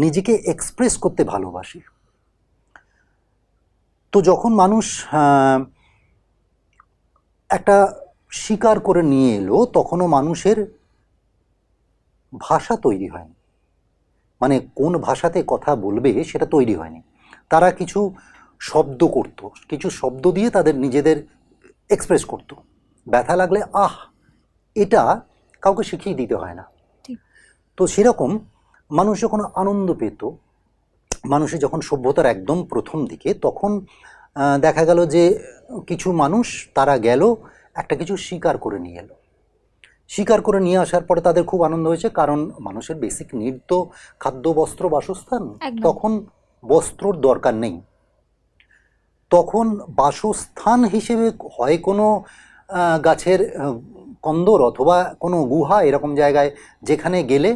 নিজেকে এক্সপ্রেস করতে ভালোবাসে। তো যখন মানুষ একটা শিকার করে নিয়ে এলো, তখনও মানুষের ভাষা তৈরি হয়নি, মানে কোন ভাষাতে কথা বলবে সেটা তৈরি হয়নি। তারা কিছু শব্দ করত, কিছু শব্দ দিয়ে তাদের নিজেদের এক্সপ্রেস করত। ব্যথা লাগলে আহ, এটা কাউকে শিখিয়ে দিতে হয় না। তো সেরকম মানুষ যখন আনন্দ পেত, মানুষের যখন সভ্যতার একদম প্রথম দিকে, তখন দেখা গেল যে কিছু মানুষ তারা গেল একটা কিছু শিকার করে নিয়ে এলো। শিকার করে নিয়ে আসার পরে তাদের খুব আনন্দ হয়েছে, কারণ মানুষের বেসিক নিড তো খাদ্য, বস্ত্র, বাসস্থান। তখন বস্ত্রর দরকার নেই, তখন বাসস্থান হিসেবে হয় কোনো গাছের কন্দর অথবা কোনো গুহা, এরকম জায়গায় যেখানে গেলে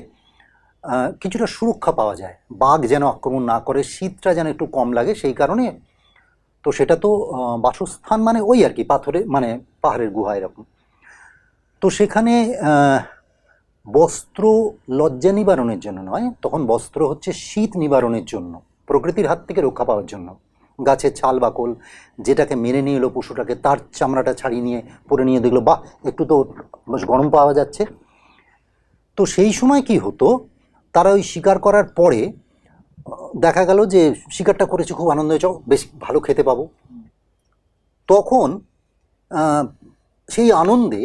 কিছুটা সুরক্ষা পাওয়া যায়, বাঘ যেন আক্রমণ না করে, শীতটা যেন একটু কম লাগে, সেই কারণে। তো সেটা তো বাসস্থান মানে ওই আর কি, পাথরে মানে পাহাড়ের গুহা এরকম। তো সেখানে বস্ত্র লজ্জা নিবারণের জন্য নয়, তখন বস্ত্র হচ্ছে শীত নিবারণের জন্য, প্রকৃতির হাত থেকে রক্ষা পাওয়ার জন্য। গাছের ছাল বাকল যেটাকে মেরে নিয়ে এলো পশুটাকে, তার চামড়াটা ছাড়িয়ে নিয়ে পরে নিয়ে দেখলো বাহ, একটু তো বেশ গরম পাওয়া যাচ্ছে। তো সেই সময় কি হতো, তারা ওই শিকার করার পরে দেখা গেল যে শিকারটা করেছে, খুব আনন্দ হয়েছে, বেশ ভালো খেতে পাবো। তখন সেই আনন্দে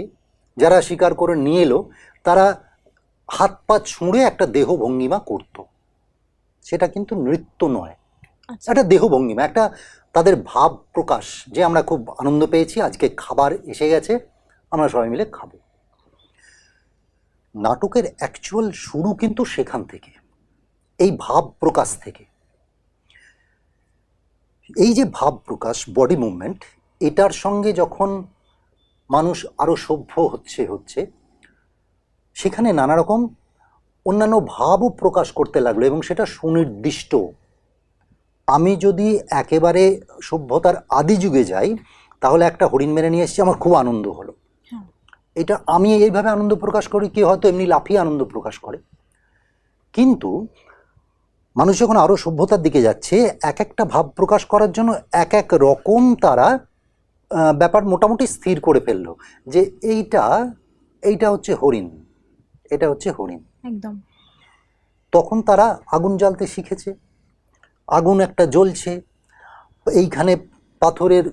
যারা শিকার করে নিয়ে এলো, তারা হাত পা ছুঁড়ে একটা দেহ ভঙ্গিমা করত। সেটা কিন্তু নৃত্য নয়, একটা দেহ ভঙ্গিমা, একটা তাদের ভাব প্রকাশ, যে আমরা খুব আনন্দ পেয়েছি, আজকে খাবার এসে গেছে, আমরা সবাই মিলে খাবো। নাটকের অ্যাকচুয়াল শুরু কিন্তু সেখান থেকে, এই ভাব প্রকাশ থেকে। এই যে ভাব প্রকাশ, বডি মুভমেন্ট, এটার সঙ্গে যখন মানুষ আরো সভ্য হচ্ছে সেখানে নানা রকম অন্যান্য ভাবও প্রকাশ করতে লাগলো, এবং সেটা সুনির্দিষ্ট। আমি যদি একেবারে সভ্যতার আদি যুগে যাই, তাহলে একটা হরিণ মেরে নিয়ে এসেছি, আমার খুব আনন্দ হলো। এটা আমি এইভাবে আনন্দ প্রকাশ করি, কেউ হয়তো এমনি লাফিয়ে আনন্দ প্রকাশ করে। কিন্তু মানুষ যখন আরো সভ্যতার দিকে যাচ্ছে, এক একটা ভাব প্রকাশ করার জন্য এক এক রকম তারা ব্যাপার মোটামুটি স্থির করে ফেললো, যে এইটা হচ্ছে হরিণ, এটা হচ্ছে হরিণ। একদম। তখন তারা আগুন জ্বালতে শিখেছে, আগুন একটা জ্বলছে, এইখানে পাথরের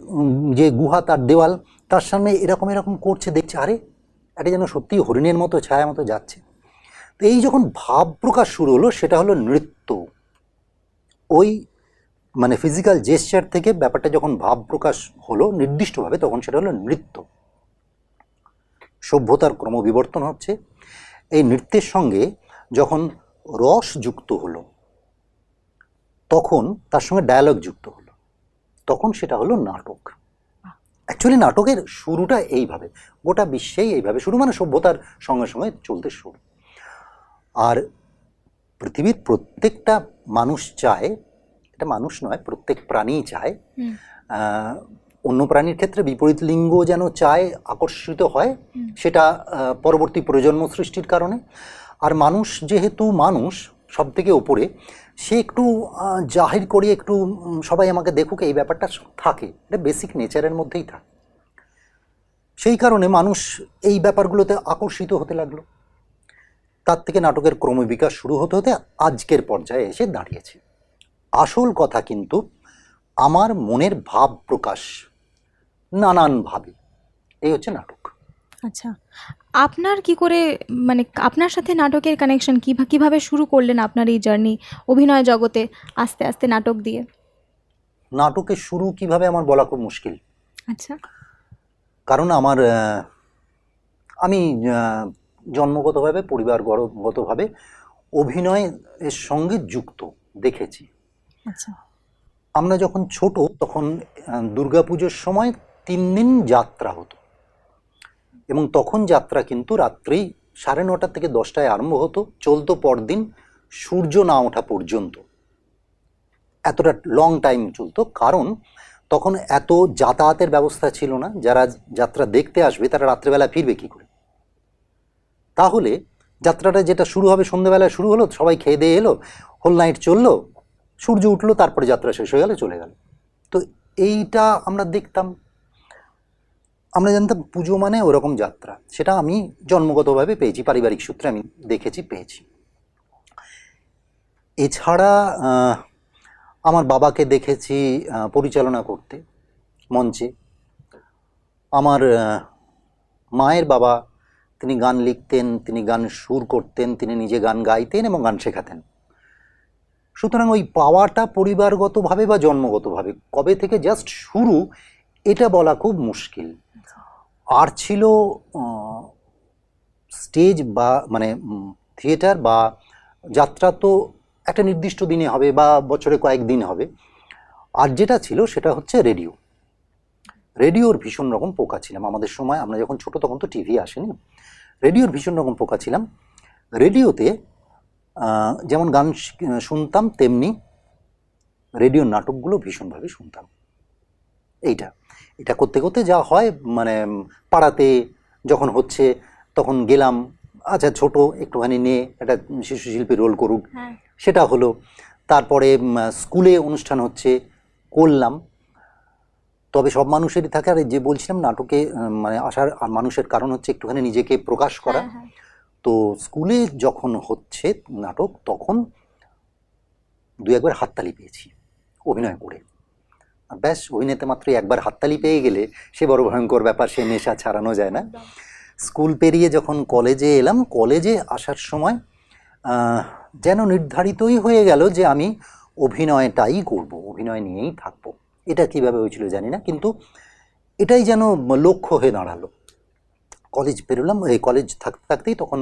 যে গুহা, তার দেওয়াল, তার সামনে এরকম এরকম করছে, দেখছে আরে এটা যেন সত্যি হরিণের মতো ছায়া মতো যাচ্ছে। তো এই যখন ভাব প্রকাশ শুরু হলো, সেটা হলো নৃত্য। ওই মানে ফিজিক্যাল জেস্চার থেকে ব্যাপারটা যখন ভাব প্রকাশ হলো নির্দিষ্টভাবে, তখন সেটা হলো নৃত্য। সভ্যতার ক্রমবিবর্তন হচ্ছে, এই নৃত্যের সঙ্গে যখন রস যুক্ত হলো, তখন তার সঙ্গে ডায়ালগ যুক্ত হলো, তখন সেটা হলো নাটক। অ্যাকচুয়ালি নাটকের শুরুটা এইভাবে, গোটা বিশ্বেই এইভাবে শুরু, মানে সভ্যতার সঙ্গে সঙ্গে চলতে শুরু। আর পৃথিবীর প্রত্যেকটা মানুষ চায়, এটা মানুষ নয়, প্রত্যেক প্রাণীই চায়, অন্য প্রাণীর ক্ষেত্রে বিপরীত লিঙ্গ যেন চায়, আকর্ষিত হয়, সেটা পরবর্তী প্রজন্ম সৃষ্টির কারণে। আর মানুষ যেহেতু মানুষ সব থেকে ওপরে, সে একটু জাহির করে, একটু সবাই আমাকে দেখুক, এই ব্যাপারটা থাকে, এটা বেসিক নেচারের মধ্যেই থাকে। সেই কারণে মানুষ এই ব্যাপারগুলোতে আকর্ষিত হতে লাগলো। তার থেকে নাটকের ক্রমবিকাশ শুরু হতে হতে আজকের পর্যায়ে এসে দাঁড়িয়েছে। আসল কথা কিন্তু আমার মনের ভাব প্রকাশ নানানভাবে, এই হচ্ছে নাটক। আচ্ছা, আপনার কি করে, মানে আপনার সাথে নাটকের কানেকশন কিভাবে শুরু করলেন আপনার এই জার্নি অভিনয় জগতে আস্তে আস্তে নাটক দিয়ে? নাটকের শুরু কিভাবে আমার বলা খুব মুশকিল। আচ্ছা। কারণ আমি জন্মগতভাবে, পরিবারগতভাবে অভিনয়ের সঙ্গে যুক্ত, দেখেছি। আচ্ছা। আমরা যখন ছোট, তখন দুর্গাপুজোর সময় 3 দিন যাত্রা হতো, এবং তখন যাত্রা কিন্তু রাত্রি 9:30 থেকে 10টায় আরম্ভ হতো, চলতো পরদিন সূর্য না ওঠা পর্যন্ত। এতটা লং টাইম চলতো, কারণ তখন এত যাতায়াতের ব্যবস্থা ছিল না। যারা যাত্রা দেখতে আসবে তারা রাত্রেবেলা ফিরবে কি করে? তাহলে যাত্রাটা যেটা শুরু হবে সন্ধ্যেবেলায় শুরু হলো, সবাই খেয়ে দিয়ে এলো, হোল নাইট চললো, সূর্য উঠলো, তারপরে যাত্রা শেষ হয়ে গেল, চলে গেল। তো এইটা আমরা দেখতাম, আমরা জানতাম পুজো মানে ওরকম যাত্রা। সেটা আমি জন্মগতভাবে পেয়েছি, পারিবারিক সূত্রে আমি দেখেছি, পেয়েছি। এছাড়া আমার বাবাকে দেখেছি পরিচালনা করতে মঞ্চে। আমার মায়ের বাবা, তিনি গান লিখতেন, তিনি গান সুর করতেন, তিনি নিজে গান গাইতেন এবং গান শেখাতেন। সুতরাং ওই পাওয়াটা পরিবারগতভাবে বা জন্মগতভাবে কবে থেকে জাস্ট শুরু, এটা বলা খুব মুশকিল। আর ছিল স্টেজ বা মানে থিয়েটার বা যাত্রা তো একটা নির্দিষ্ট দিনে হবে বা বছরে কয়েকদিন হবে। আর যেটা ছিল সেটা হচ্ছে রেডিও। রেডিওর ভীষণ রকম পোকা ছিলাম আমাদের সময়। আমরা যখন ছোট তখন তো টিভি আসেনি। রেডিওর ভীষণ রকম পোকা ছিলাম। রেডিওতে যেমন গান শুনতাম, তেমনি রেডিওর নাটকগুলো ভীষণভাবে শুনতাম। এটা করতে করতে যা হয়, মানে পাড়াতে যখন হচ্ছে তখন গেলাম, আচ্ছা ছোট একটুখানি নিয়ে একটা শিশু শিল্পী রোল করুক, সেটা হলো। তারপরে স্কুলে অনুষ্ঠান হচ্ছে, করলাম। তবে সব মানুষেরই থাকে, আর যে বলছিলাম নাটকে মানে আসার মানুষের কারণ হচ্ছে একটুখানি নিজেকে প্রকাশ করা। তো স্কুলে যখন হচ্ছে নাটক, তখন দু একবার হাততালি পেয়েছি অভিনয় করে। ব্যাস, অভিনেতা মাত্রই একবার হাততালি পেয়ে গেলে সে বড় ভয়ঙ্কর ব্যাপার, সে নেশা ছাড়ানো যায় না। স্কুল পেরিয়ে যখন কলেজে এলাম, কলেজে আসার সময় যেন নির্ধারিতই হয়ে গেল যে আমি অভিনয়টাই করব, অভিনয় নিয়েই থাকবো। এটা কিভাবে হয়েছিল জানি না, কিন্তু এটাই যেন লক্ষ্য হয়ে দাঁড়ালো। কলেজ পেরোলাম, এই কলেজ থাকতে থাকতেই তখন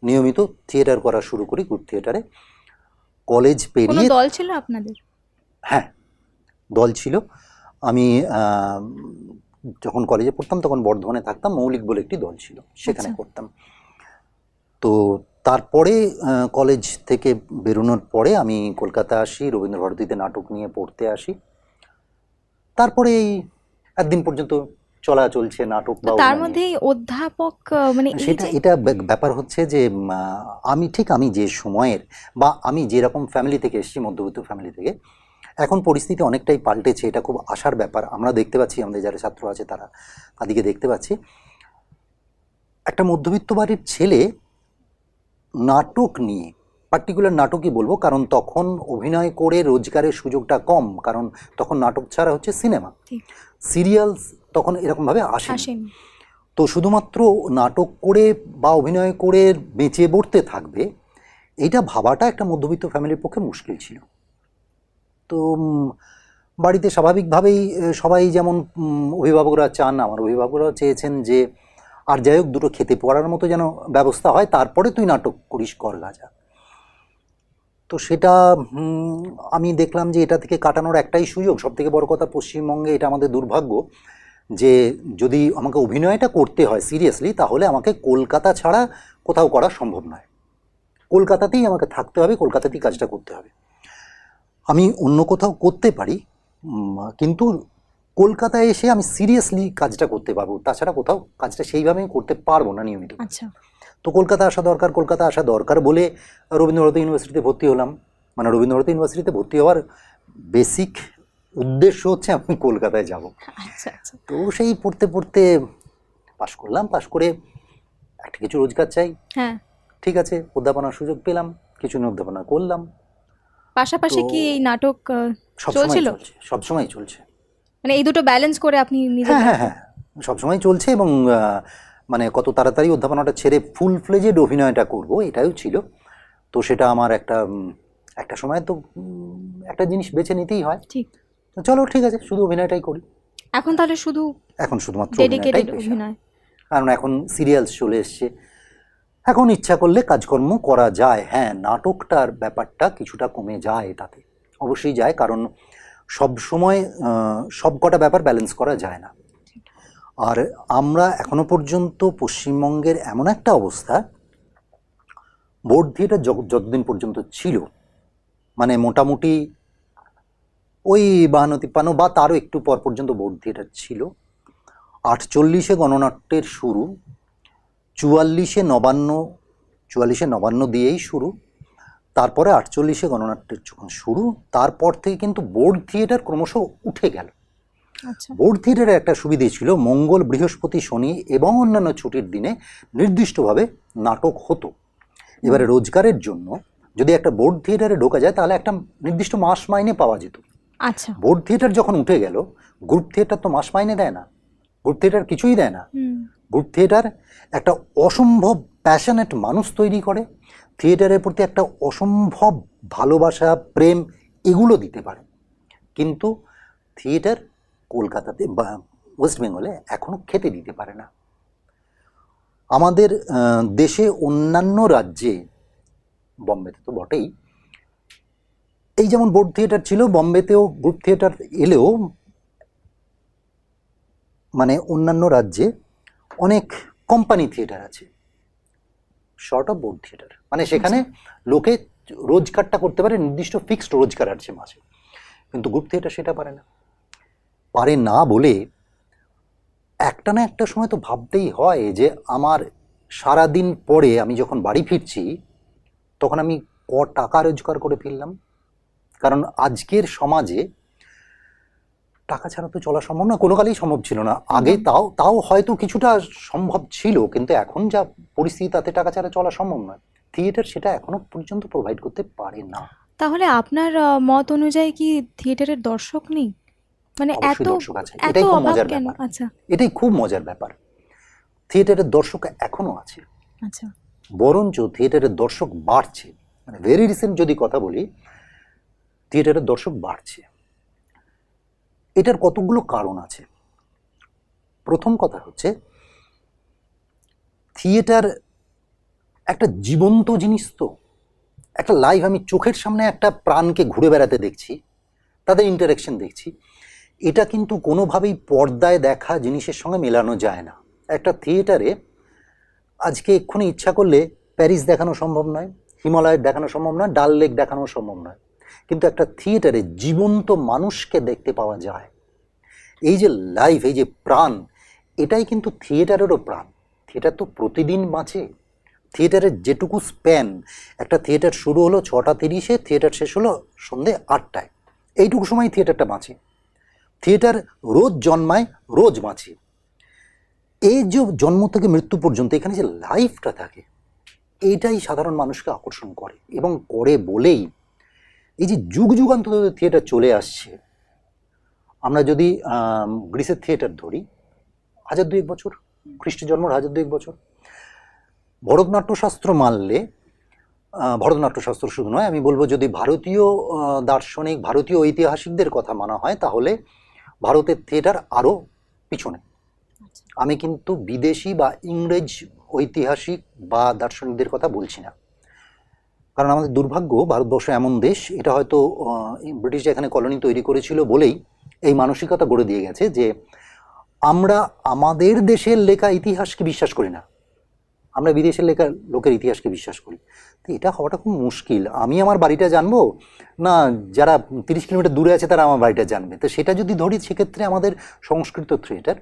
নিয়মিত থিয়েটার করা শুরু করি, গ্রুপ থিয়েটারে। কলেজ পেরিয়ে দল ছিল আপনাদের? হ্যাঁ, দল ছিল। আমি যখন কলেজে পড়তাম তখন বর্ধমানে থাকতাম, মৌলিক বলে একটি দল ছিল, সেখানে করতাম। তো তারপরে কলেজ থেকে বেরোনোর পরে আমি কলকাতা আসি, রবীন্দ্রভারতীতে নাটক নিয়ে পড়তে আসি। তারপরে এই একদিন পর্যন্ত চলা চলছে নাটক। তার মধ্যে অধ্যাপক মানে এটা ব্যাপার হচ্ছে যে আমি যে সময়ের বা আমি যেরকম ফ্যামিলি থেকে এসেছি, মধ্যবিত্ত ফ্যামিলি থেকে, এখন পরিস্থিতি অনেকটাই পাল্টেছে। এটা খুব আশার ব্যাপার। আমরা দেখতে পাচ্ছি, আমাদের যারা ছাত্র আছে তাদেরকে দেখতে পাচ্ছি, একটা মধ্যবিত্ত বাড়ির ছেলে নাটক নিয়ে, পার্টিকুলার নাটকই বলবো, কারণ তখন অভিনয় করে রোজগারের সুযোগটা কম, কারণ তখন নাটক ছাড়া হচ্ছে সিনেমা, সিরিয়ালস তখন এরকমভাবে আসেনি। তো শুধুমাত্র নাটক করে বা অভিনয় করে বেঁচে পড়তে থাকবে, এইটা ভাবাটা একটা মধ্যবিত্ত ফ্যামিলির পক্ষে মুশকিল ছিল। তো বাড়িতে স্বাভাবিকভাবেই সবাই যেমন অভিভাবকরা চান, আমার অভিভাবকরাও চেয়েছেন যে আর যাই হোক দুটো খেতে পড়ার মতো যেন ব্যবস্থা হয়, তারপরে তুই নাটক করিস, কর গাজা। তো সেটা আমি দেখলাম যে এটা থেকে কাটানোর একটাই সুযোগ। সবথেকে বড় কথা, পশ্চিমবঙ্গে এটা আমাদের দুর্ভাগ্য যে যদি আমাকে অভিনয়টা করতে হয় সিরিয়াসলি, তাহলে আমাকে কলকাতা ছাড়া কোথাও করা সম্ভব নয়। কলকাতাতেই আমাকে থাকতে হবে, কলকাতাতেই কাজটা করতে হবে। আমি অন্য কোথাও করতে পারি, কিন্তু কলকাতায় এসে আমি সিরিয়াসলি কাজটা করতে পারবো, তাছাড়া কোথাও কাজটা সেইভাবে আমি করতে পারবো না নিয়মিত। তো কলকাতা আসা দরকার বলে রবীন্দ্রভারতী ইউনিভার্সিটিতে ভর্তি হলাম। মানে রবীন্দ্রভারতী ইউনিভার্সিটিতে ভর্তি হওয়ার বেসিক উদ্দেশ্য হচ্ছে আমি কলকাতায় যাব। তো সেই পড়তে পড়তে পাশ করলাম। পাশ করে একটা কিছু রোজগার চাই, ঠিক আছে, অধ্যাপনার সুযোগ পেলাম, কিছু অধ্যাপনা করলাম। পাশাপাশি কি এই নাটক চলছিল? সবসময় চলছে, মানে এই দুটো ব্যালেন্স করে আপনি হ্যাঁ সবসময় চলছে। এবং মানে কত তাড়াতাড়ি অধ্যাপনাটা ছেড়ে ফুল ফ্লেজেড অভিনয়টা করব, এটাও ছিল। তো সেটা আমার একটা সময় তো একটা জিনিস বেছে নিতেই হয়, ঠিক। চলো ঠিক আছে, শুধু অভিনয়টাই করি। এখন তাহলে এখন শুধুমাত্র অভিনয়, কারণ এখন সিরিয়ালস চলে এসছে, এখন ইচ্ছা করলে কাজকর্ম করা যায়। হ্যাঁ, নাটকটার ব্যাপারটা কিছুটা কমে যায়, তাতে অবশ্যই যায়, কারণ সব সময় সব কটা ব্যাপার ব্যালেন্স করা যায় না। আর আমরা এখনো পর্যন্ত পশ্চিমবঙ্গের এমন একটা অবস্থা, বোর্ড থিয়েটার যতদিন পর্যন্ত ছিল, মানে মোটামুটি ওই 52-53 বা তারও একটু পর পর্যন্ত বোর্ড থিয়েটার ছিল। 48-এ গণনাট্যের শুরু, 44-এ নবান্ন 44-এ নবান্ন দিয়েই শুরু, তারপরে 48-এ গণনাট্যের যখন শুরু, তারপর থেকে কিন্তু বোর্ড থিয়েটার ক্রমশ উঠে গেল। আচ্ছা। বোর্ড থিয়েটারের একটা সুবিধে ছিল, মঙ্গল, বৃহস্পতি, শনি এবং অন্যান্য ছুটির দিনে নির্দিষ্টভাবে নাটক হতো। এবারে রোজগারের জন্য যদি একটা বোর্ড থিয়েটারে ঢোকা যায় তাহলে একটা নির্দিষ্ট মাস মাইনে পাওয়া যেত। আচ্ছা। বোর্ড থিয়েটার যখন উঠে গেল, গ্রুপ থিয়েটার তো মাস মাইনে দেয় না, গ্রুপ থিয়েটার কিছুই দেয় না। গ্রুপ থিয়েটার একটা অসম্ভব প্যাশনেট মানুষ তৈরি করে, থিয়েটারের প্রতি একটা অসম্ভব ভালোবাসা, প্রেম এগুলো দিতে পারে। কিন্তু থিয়েটার কলকাতাতে বা ওয়েস্ট বেঙ্গলে এখনো খেতে দিতে পারে না। আমাদের দেশে অন্যান্য রাজ্যে, বম্বেতে তো বটেই, এই যেমন বোর্ড থিয়েটার ছিল, বম্বেতেও গ্রুপ থিয়েটার এলেও মানে অন্যান্য রাজ্যে অনেক কোম্পানি থিয়েটার আছে, শর্ট অফ বোর্ড থিয়েটার। মানে সেখানে লোকে রোজগারটা করতে পারে, নির্দিষ্ট ফিক্সড রোজগার আছে মাসে। কিন্তু গ্রুপ থিয়েটার সেটা পারে না। পারে না বলে একটা না একটা সময় তো ভাবতেই হয় যে আমার সারাদিন পরে আমি যখন বাড়ি ফিরছি তখন আমি ক টাকা রোজগার করে ফিরলাম। কারণ আজকের সমাজে টাকা ছাড়া তো চলা সম্ভব না, কোনো কালেই সম্ভব ছিল না। আগে তাও হয়তো কিছুটা সম্ভব ছিল, কিন্তু এখন যা পরিস্থিতি তাতে টাকা ছাড়া চলা সম্ভব নয়। থিয়েটার সেটা এখনো পর্যন্ত প্রোভাইড করতে পারে না। তাহলে আপনার মত অনুযায়ী কি থিয়েটারের দর্শক নেই? মানে অবশ্যই এত দর্শক আছে, এত এটাই খুব অভাব মজার কেন? ব্যাপার। আচ্ছা এটাই খুব মজার ব্যাপার। থিয়েটারের দর্শক এখনো আছে, আচ্ছা। বরঞ্চ থিয়েটারের দর্শক বাড়ছে। মানে ভেরি রিসেন্ট যদি কথা বলি, থিয়েটারের দর্শক বাড়ছে। এটার কতগুলো কারণ আছে। প্রথম কথা হচ্ছে, থিয়েটার একটা জীবন্ত জিনিস, তো একটা লাইভ, আমি চোখের সামনে একটা প্রাণকে ঘুরে বেড়াতে দেখছি, তাদের ইন্টারেকশন দেখছি। এটা কিন্তু কোনোভাবেই পর্দায় দেখা জিনিসের সঙ্গে মেলানো যায় না। একটা থিয়েটারে আজকে এক্ষুনি ইচ্ছা করলে প্যারিস দেখানো সম্ভব নয়, হিমালয়ের দেখানো সম্ভব নয়, ডাল লেক দেখানো সম্ভব নয়, কিন্তু একটা থিয়েটারে জীবন্ত মানুষকে দেখতে পাওয়া যায়। এই যে লাইভ, এই যে প্রাণ, এটাই কিন্তু থিয়েটারেরও প্রাণ। থিয়েটার তো প্রতিদিন বাঁচে। থিয়েটারের যেটুকু স্প্যান, একটা থিয়েটার শুরু হলো 6:30-এ, থিয়েটার শেষ হলো সন্ধে 8টায়, এইটুকু সময় থিয়েটারটা বাঁচে। থিয়েটার রোজ জন্মায়, রোজ বাঁচে। এই যে জন্ম থেকে মৃত্যু পর্যন্ত এখানে যে লাইফটা থাকে, এইটাই সাধারণ মানুষকে আকর্ষণ করে, এবং করে বলেই এই যে যুগ যুগান্তর ধরে থিয়েটার চলে আসছে। আমরা যদি গ্রিসের থিয়েটার ধরি, 1002 বছর, খ্রিস্ট জন্মের 1002 বছর। ভরতনাট্যশাস্ত্র মানলে, ভরতনাট্যশাস্ত্র শুধু নয়, আমি বলবো যদি ভারতীয় দার্শনিক, ভারতীয় ঐতিহাসিকদের কথা মানা হয়, তাহলে ভারতের থিয়েটার আরও পিছনে। আমি কিন্তু বিদেশি বা ইংরেজ ঐতিহাসিক বা দার্শনিকদের কথা বলছি না, কারণ আমাদের দুর্ভাগ্য, ভারতবর্ষ এমন দেশ, এটা হয়তো ব্রিটিশ এখানে কলোনি তৈরি করেছিল বলেই এই মানসিকতা গড়ে দিয়ে গেছে যে আমরা আমাদের দেশের লেখা ইতিহাসকে বিশ্বাস করি না, আমরা বিদেশের লেখা লোকের ইতিহাসকে বিশ্বাস করি। তো এটা হওয়াটা খুব মুশকিল। আমি আমার বাড়িটা জানবো না, যারা 30 কিলোমিটার দূরে আছে তারা আমার বাড়িটা জানবে? তো সেটা যদি ধরি, সেক্ষেত্রে আমাদের সংস্কৃত থিয়েটার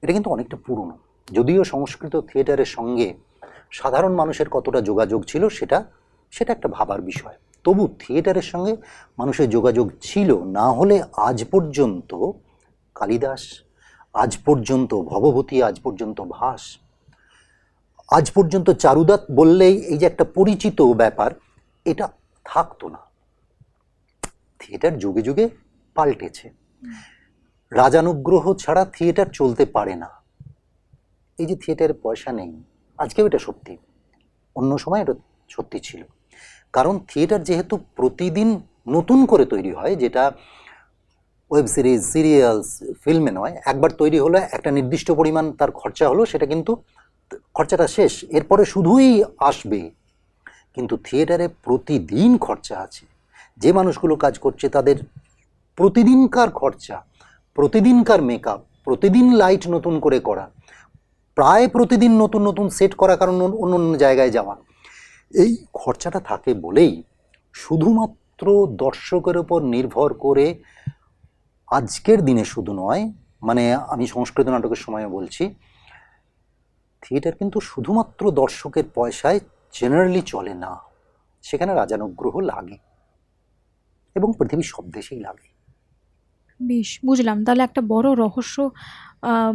এটা কিন্তু অনেকটা পুরনো। যদিও সংস্কৃত থিয়েটারের সঙ্গে সাধারণ মানুষের কতটা যোগাযোগ ছিল সেটা একটা ভাবার বিষয়। তবু থিয়েটারের সঙ্গে মানুষের যোগাযোগ ছিল, না হলে আজ পর্যন্ত কালিদাস, আজ পর্যন্ত ভবভূতি, আজ পর্যন্ত ভাস, আজ পর্যন্ত চারুদাত বললেই এই যে একটা পরিচিত ব্যাপার, এটা থাকতো না। থিয়েটার যুগে যুগে পাল্টেছে। রাজানুগ্রহ ছাড়া থিয়েটার চলতে পারে না। এই যে থিয়েটারে পয়সা নেই, আজকেও এটা সত্যি, অন্য সময় এটা সত্যি ছিল। কারণ থিয়েটার যেহেতু প্রতিদিন নতুন করে তৈরি হয়, যেটা ওয়েব সিরিজ, সিরিয়ালস, ফিল্মে নয়, একবার তৈরি হলে একটা নির্দিষ্ট পরিমাণ তার খরচা হলো, সেটা কিন্তু খরচাটা শেষ, এরপরে শুধুই আসবে। কিন্তু থিয়েটারে প্রতিদিন খরচা আছে। যে মানুষগুলো কাজ করছে তাদের প্রতিদিনকার খরচা, প্রতিদিনকার মেকআপ, প্রতিদিন লাইট নতুন করে করা, প্রায় প্রতিদিন নতুন নতুন সেট করা, কারণ অন্য অন্য জায়গায় যাওয়া, এই খরচাটা থাকে বলেই শুধুমাত্র দর্শকের ওপর নির্ভর করে আজকের দিনে শুধু নয়, মানে আমি সংস্কৃত নাটকের সময় বলছি, থিয়েটার কিন্তু শুধুমাত্র দর্শকের পয়সায় জেনারেলি চলে না, সেখানে রাজানুগ্রহ লাগে, এবং পৃথিবীর সব দেশেই লাগে। বেশ, বুঝলাম। তাহলে একটা বড় রহস্য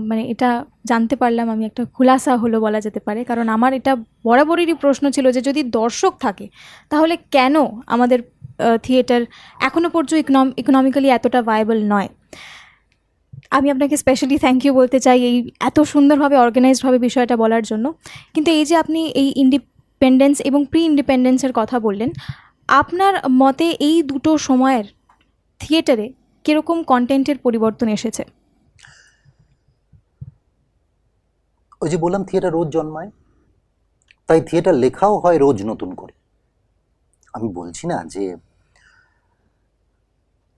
মানে এটা জানতে পারলাম আমি, একটা খুলাসা হলো বলা যেতে পারে। কারণ আমার এটা বরাবরেরই প্রশ্ন ছিল যে যদি দর্শক থাকে তাহলে কেন আমাদের থিয়েটার এখনো পর্যন্ত ইকোনমিক্যালি এতটা ভায়াবল নয়। আমি আপনাকে স্পেশালি থ্যাংক ইউ বলতে চাই এই এত সুন্দরভাবে অর্গানাইজডভাবে বিষয়টা বলার জন্য। কিন্তু এই যে আপনি এই ইন্ডিপেন্ডেন্স এবং প্রি ইন্ডিপেন্ডেন্সের কথা বললেন, আপনার মতে এই দুটো সময়ের থিয়েটারে কীরকম কন্টেন্টের পরিবর্তন এসেছে? ওই যে বললাম থিয়েটার রোজ জন্মায়, তাই থিয়েটার লেখাও হয় রোজ নতুন করে। আমি বলছি না যে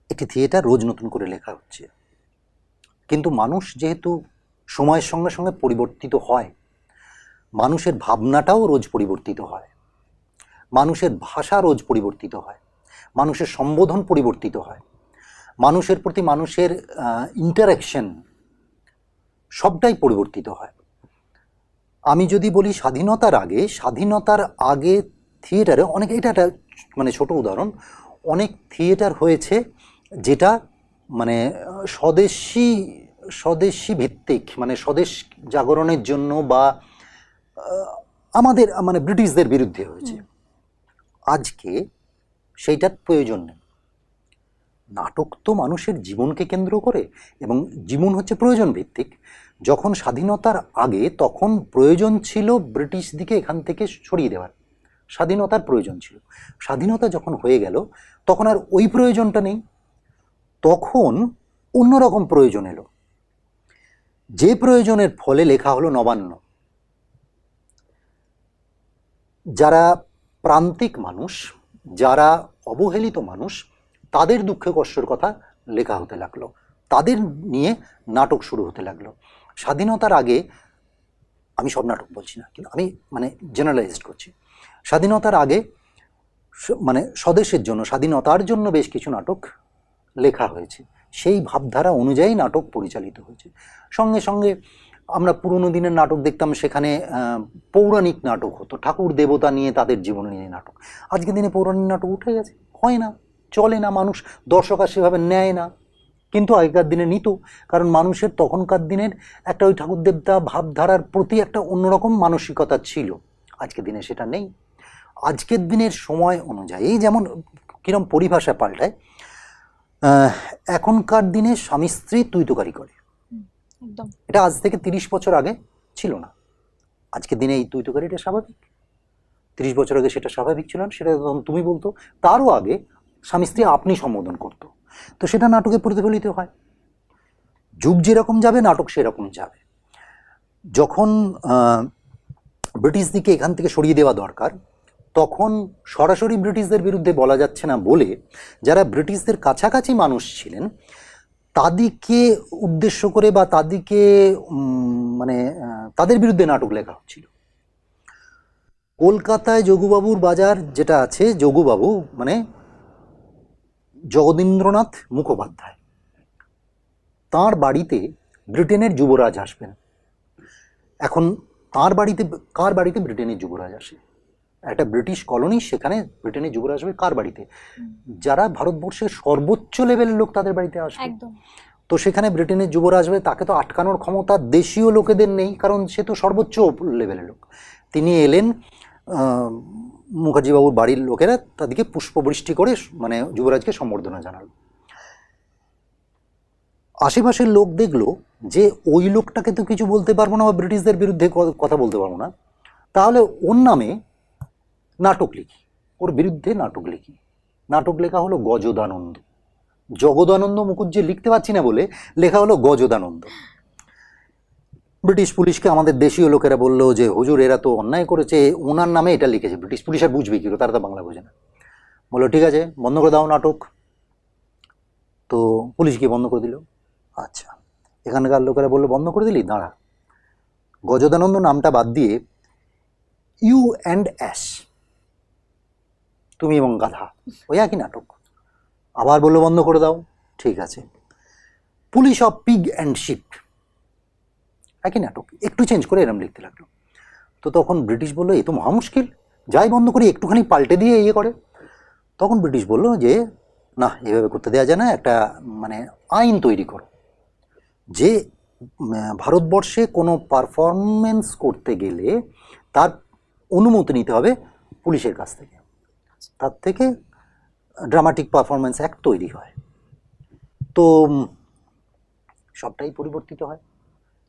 একটি থিয়েটার রোজ নতুন করে লেখা হচ্ছে, কিন্তু মানুষ যেহেতু সময়ের সঙ্গে সঙ্গে পরিবর্তিত হয়, মানুষের ভাবনাটাও রোজ পরিবর্তিত হয়, মানুষের ভাষা রোজ পরিবর্তিত হয়, মানুষের সম্বোধন পরিবর্তিত হয়, মানুষের প্রতি মানুষের ইন্টারাকশন সবটাই পরিবর্তিত হয়। আমি যদি বলি স্বাধীনতার আগে থিয়েটারে অনেক, এটা একটা মানে ছোট উদাহরণ, অনেক থিয়েটার হয়েছে যেটা মানে স্বদেশী ভিত্তিক, মানে স্বদেশ জাগরণের জন্য বা আমাদের মানে ব্রিটিশদের বিরুদ্ধে হয়েছে। আজকে সেইটার প্রয়োজন নেই। নাটক তো মানুষের জীবনকে কেন্দ্র করে, এবং জীবন হচ্ছে প্রয়োজন ভিত্তিক। যখন স্বাধীনতার আগে তখন প্রয়োজন ছিল ব্রিটিশ দিকে এখান থেকে সরিয়ে দেওয়ার, স্বাধীনতার প্রয়োজন ছিল। স্বাধীনতা যখন হয়ে গেল তখন আর ওই প্রয়োজনটা নেই, তখন অন্যরকম প্রয়োজন এলো। যে প্রয়োজনের ফলে লেখা হলো নবান্ন। যারা প্রান্তিক মানুষ, যারা অবহেলিত মানুষ, তাদের দুঃখে কষ্টের কথা লেখা হতে লাগলো, তাদের নিয়ে নাটক শুরু হতে লাগলো। স্বাধীনতার আগে, আমি সব নাটক বলছি না, কিন্তু আমি মানে জেনারেলাইজড করছি, স্বাধীনতার আগে মানে স্বদেশের জন্য, স্বাধীনতার জন্য বেশ কিছু নাটক লেখা হয়েছে, সেই ভাবধারা অনুযায়ী নাটক পরিচালিত হয়েছে। সঙ্গে সঙ্গে আমরা পুরনো দিনের নাটক দেখতাম, সেখানে পৌরাণিক নাটক হতো, ঠাকুর দেবতা নিয়ে তাদের জীবন নিয়ে নাটক। আজকের দিনে পৌরাণিক নাটক উঠে গেছে, হয় না, চলে না, মানুষ দর্শক আর সেভাবে নেয় না। কিন্তু আগেকার দিনে নিত, কারণ মানুষের তখনকার দিনের একটা ওই ঠাকুর দেবতা ভাবধারার প্রতি একটা অন্যরকম মানসিকতা ছিল। আজকের দিনে সেটা নেই। আজকের দিনের সময় অনুযায়ী যেমন কিরম পরিভাষা পাল্টায়, এখনকার দিনে স্বামী স্ত্রী তুই-তোকারি করে, একদম। এটা আজ থেকে 30 বছর আগে ছিল না। আজকের দিনে এই তুই-তোকারিটা স্বাভাবিক, 30 বছর আগে সেটা স্বাভাবিক ছিল না, সেটা তখন তুমি বলতো। তারও আগে স্বামী স্ত্রী আপনি সম্বোধন করতো, তো সেটা নাটকে প্রতিফলিত হয়। যুগ যেরকম যাবে নাটক সেরকম যাবে। যখন ব্রিটিশ দিকে এখান থেকে সরিয়ে দেওয়া দরকার, তখন সরাসরি ব্রিটিশদের বিরুদ্ধে বলা যাচ্ছে না বলে যারা ব্রিটিশদের কাছাকাছি মানুষ ছিলেন তাদেরকে উদ্দেশ্য করে বা তাদেরকে মানে তাদের বিরুদ্ধে নাটক লেখা হচ্ছিল। কলকাতায় যোগুবাবুর বাজার যেটা আছে, যোগুবাবু মানে জগদীন্দ্রনাথ মুখোপাধ্যায়, তাঁর বাড়িতে ব্রিটেনের যুবরাজ আসবেন। এখন তাঁর বাড়িতে, কার বাড়িতে ব্রিটেনের যুবরাজ আসে? একটা ব্রিটিশ কলোনি, সেখানে ব্রিটেনের যুবরাজ আসবে কার বাড়িতে? যারা ভারতবর্ষের সর্বোচ্চ লেভেলের লোক তাদের বাড়িতে আসবে। তো সেখানে ব্রিটেনের যুবরাজ আসবে, তাকে তো আটকানোর ক্ষমতা দেশীয় লোকেদের নেই, কারণ সে তো সর্বোচ্চ লেভেলের লোক। তিনি এলেন, মুখার্জিবাবুর বাড়ির লোকেরা তাদেরকে পুষ্পবৃষ্টি করে মানে যুবরাজকে সম্বর্ধনা জানাল। আশেপাশের লোক দেখলো যে ওই লোকটাকে তো কিছু বলতে পারবো না বা ব্রিটিশদের বিরুদ্ধে কথা বলতে পারবো না, তাহলে ওর নামে নাটক লিখি, ওর বিরুদ্ধে নাটক লিখি। নাটক লেখা হলো গজদানন্দ। জগদানন্দ মুখুজ্জি লিখতে পারছি না বলে লেখা হলো গজদানন্দ। ব্রিটিশ পুলিশকে আমাদের দেশীয় লোকেরা বললো যে হুজুর এরা তো অন্যায় করেছে, ওনার নামে এটা লিখেছে। ব্রিটিশ পুলিশ আর বুঝবে কি, তারা তো বাংলা বোঝে না। বললো ঠিক আছে, বন্ধ করে দাও নাটক। তো পুলিশ গিয়ে বন্ধ করে দিল। আচ্ছা, এখানকার লোকেরা বললো বন্ধ করে দিলি, দাঁড়া, গজদানন্দ নামটা বাদ দিয়ে ইউ অ্যান্ড অ্যাস, তুমি এবং গাধা, ওই একই নাটক। আবার বললো বন্ধ করে দাও, ঠিক আছে, police of pig and sheep, একই নাটক, একটু চেঞ্জ করে এরম লিখতে লাগলো। তো তখন ব্রিটিশ বললো এ তো মহা মুশকিল, যাই বন্ধ করি একটুখানি পাল্টে দিয়ে ইয়ে করে। তখন ব্রিটিশ বলল যে না, এভাবে করতে দেওয়া যায় না, একটা মানে আইন তৈরি করো যে ভারতবর্ষে কোনো পারফরমেন্স করতে গেলে তার অনুমতি নিতে হবে পুলিশের কাছ থেকে। তার থেকে ড্রামাটিক পারফরমেন্স অ্যাক্ট তৈরি হয়। তো সবটাই পরিবর্তিত হয়।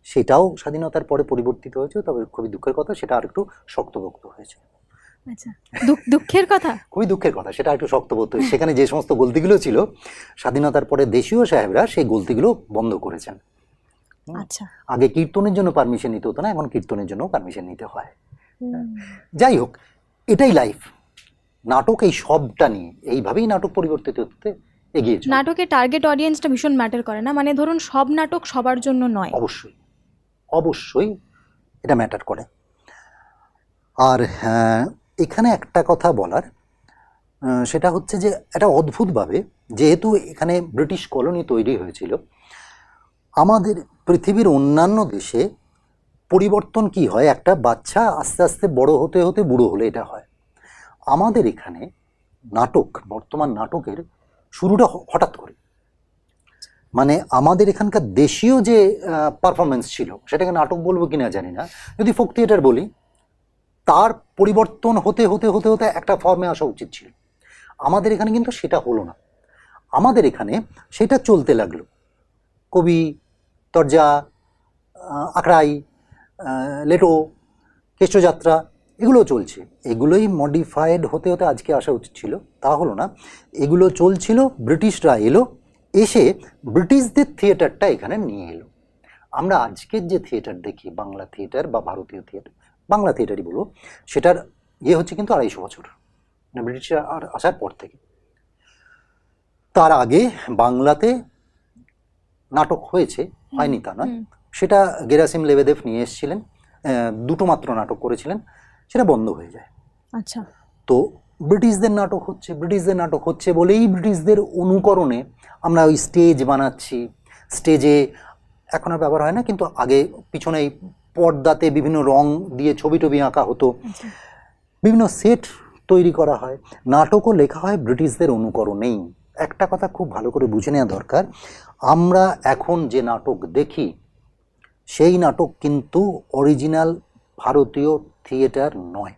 সেটাও স্বাধীনতার পরে পরিবর্তিত হয়েছে, তবে খুবই দুঃখের কথা সেটা আর একটু শক্তপোক্ত হয়েছে। আচ্ছা, দুঃখের কথা, খুবই দুঃখের কথা, সেটা একটু শক্তপোক্ত হয়েছে। সেখানে যে সমস্ত গলতিগুলো ছিল স্বাধীনতার পরে দেশীয় সাহেবরা সেই গলতিগুলো বন্ধ করেছেন। আচ্ছা, আগে কীর্তনের জন্য পারমিশন নিতে হতো না, এখন কীর্তনের জন্য পারমিশন নিতে হয়। যাই হোক, এটাই লাইফ। নাটক এই সবটা নিয়ে এইভাবেই নাটক পরিবর্তিত হতে এগিয়ে চলে। নাটকের টার্গেট অডিয়েন্সটা ভীষণ ম্যাটার করে না, মানে ধরুন সব নাটক সবার জন্য নয়। অবশ্যই অবশ্যই এটা ম্যাটার করে। আর এখানে একটা কথা বলার, সেটা হচ্ছে যে এটা অদ্ভুতভাবে, যেহেতু এখানে ব্রিটিশ কলোনি তৈরি হয়েছিল, আমাদের পৃথিবীর অন্যান্য দেশে পরিবর্তন কি হয়, একটা বাচ্চা আস্তে আস্তে বড় হতে হতে বুড়ো হলে এটা হয়। আমাদের এখানে নাটক, বর্তমান নাটকের শুরুটা হঠাৎ করে, মানে আমাদের এখানকার দেশীয় যে পারফরমেন্স ছিল, সেটাকে নাটক বলবো কিনা জানি না, যদি ফোক থিয়েটার বলি, তার পরিবর্তন হতে হতে হতে হতে একটা ফর্মে আসা উচিত ছিল। আমাদের এখানে কিন্তু সেটা হলো না। আমাদের এখানে সেটা চলতে লাগলো, কবি, তরজা, আখড়াই, লেটো, কেষ্টযাত্রা, এগুলো চলছে। এগুলোই মডিফাইড হতে হতে আজকে আসা উচিত ছিল, তা হলো না। এগুলো চলছিল, ব্রিটিশরা এলো, এসে ব্রিটিশদের থিয়েটারটা এখানে নিয়ে এলো। আমরা আজকের যে থিয়েটার দেখি, বাংলা থিয়েটার বা ভারতীয় থিয়েটার, বাংলা থিয়েটারই বলবো, সেটার ইয়ে হচ্ছে কিন্তু 250 বছর, মানে ব্রিটিশরা আসার পর থেকে। তার আগে বাংলাতে নাটক হয়েছে, হয়নি তা নয়, সেটা গেরাসিম লেবেদেভ নিয়ে এসেছিলেন, দুটো মাত্র নাটক করেছিলেন, সেটা বন্ধ হয়ে যায়। আচ্ছা, তো ব্রিটিশদের নাটক হচ্ছে বলেই ব্রিটিশদের অনুকরণে আমরা ওই স্টেজ বানাচ্ছি। স্টেজে এখন আর ব্যবহার হয় না, কিন্তু আগে পিছনে পর্দাতে বিভিন্ন রং দিয়ে ছবি টবি আঁকা হতো, বিভিন্ন সেট তৈরি করা হয়, নাটকও লেখা হয় ব্রিটিশদের অনুকরণেই। একটা কথা খুব ভালো করে বুঝে নেওয়া দরকার, আমরা এখন যে নাটক দেখি সেই নাটক কিন্তু অরিজিনাল ভারতীয় থিয়েটার নয়,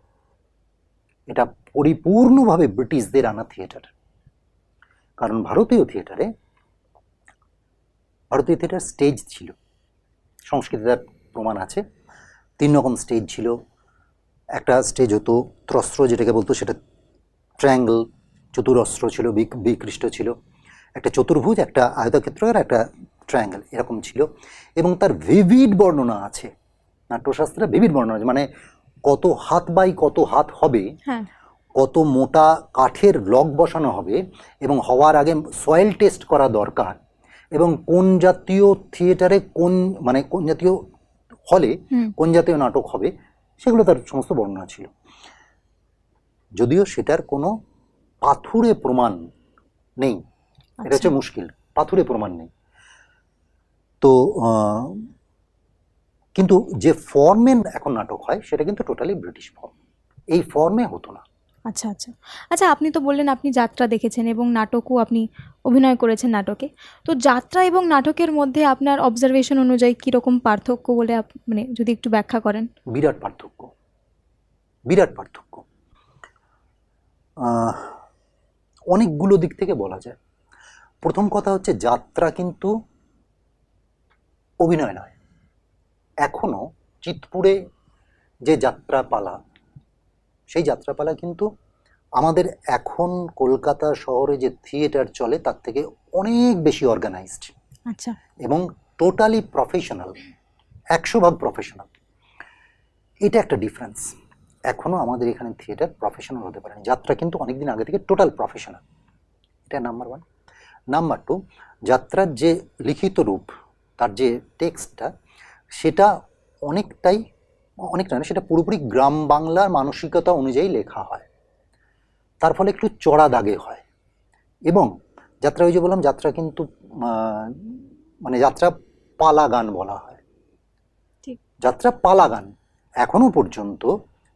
এটা পরিপূর্ণভাবে ব্রিটিশদের আনা থিয়েটার। কারণ ভারতীয় থিয়েটার স্টেজ ছিল, সংস্কৃতির প্রমাণ আছে। 3 রকম স্টেজ ছিল। একটা স্টেজ হতো ত্রস্র, যেটাকে বলতো, সেটা ট্রায়াঙ্গেল, চতুরস্র ছিল, বিকৃষ্ট ছিল, একটা চতুর্ভুজ, একটা আয়তক্ষেত্র আর একটা ট্রায়াঙ্গেল, এরকম ছিল। এবং তার ভিভিড বর্ণনা আছে, নাট্যশাস্ত্রে ভিভিড বর্ণনা আছে, মানে কত হাত বাই কত হাত হবে, কত মোটা কাঠের লক বসানো হবে, এবং হওয়ার আগে সয়েল টেস্ট করা দরকার, এবং কোন জাতীয় থিয়েটারে কোন জাতীয় হলে কোন জাতীয় নাটক হবে, সেগুলো তার সমস্ত বর্ণনা ছিল। যদিও সেটার কোনো পাথুরে প্রমাণ নেই, এটা হচ্ছে মুশকিল, পাথুরে প্রমাণ নেই। তো কিন্তু যে ফর্মে এখন নাটক হয় সেটা কিন্তু টোটালি ব্রিটিশ ফর্ম, এই ফর্মে হতো না। আচ্ছা আচ্ছা আচ্ছা, আপনি তো বললেন আপনি যাত্রা দেখেছেন এবং নাটকও আপনি অভিনয় করেছেন নাটকে। তো যাত্রা এবং নাটকের মধ্যে আপনার অবজারভেশন অনুযায়ী কীরকম পার্থক্য বলে মানে যদি একটু ব্যাখ্যা করেন। বিরাট পার্থক্য, বিরাট পার্থক্য, অনেকগুলো দিক থেকে বলা যায়। প্রথম কথা হচ্ছে, যাত্রা কিন্তু অভিনয় নয়। এখনো চিতপুরে যে যাত্রাপালা, সেই যাত্রাপালা কিন্তু আমাদের এখন কলকাতা শহরে যে থিয়েটার চলে তার থেকে অনেক বেশি অর্গানাইজড। আচ্ছা, এবং টোটালি প্রফেশনাল, 100% প্রফেশনাল। এটা একটা ডিফারেন্স। এখনো আমাদের এখানে থিয়েটার প্রফেশনাল হতে পারেনি, যাত্রা কিন্তু অনেকদিন আগে থেকে টোটাল প্রফেশনাল। এটা নাম্বার 1। নাম্বার 2, যাত্রার যে লিখিত রূপ, তার যে টেক্সটটা, সেটা অনেকটাই না, সেটা পুরোপুরি গ্রাম বাংলার মানসিকতা অনুযায়ী লেখা হয়, তার ফলে একটু চড়া দাগে হয়। এবং যাত্রা, ওই যে বললাম, যাত্রা কিন্তু মানে যাত্রা পালা গান বলা হয়, যাত্রা পালা গান। এখনো পর্যন্ত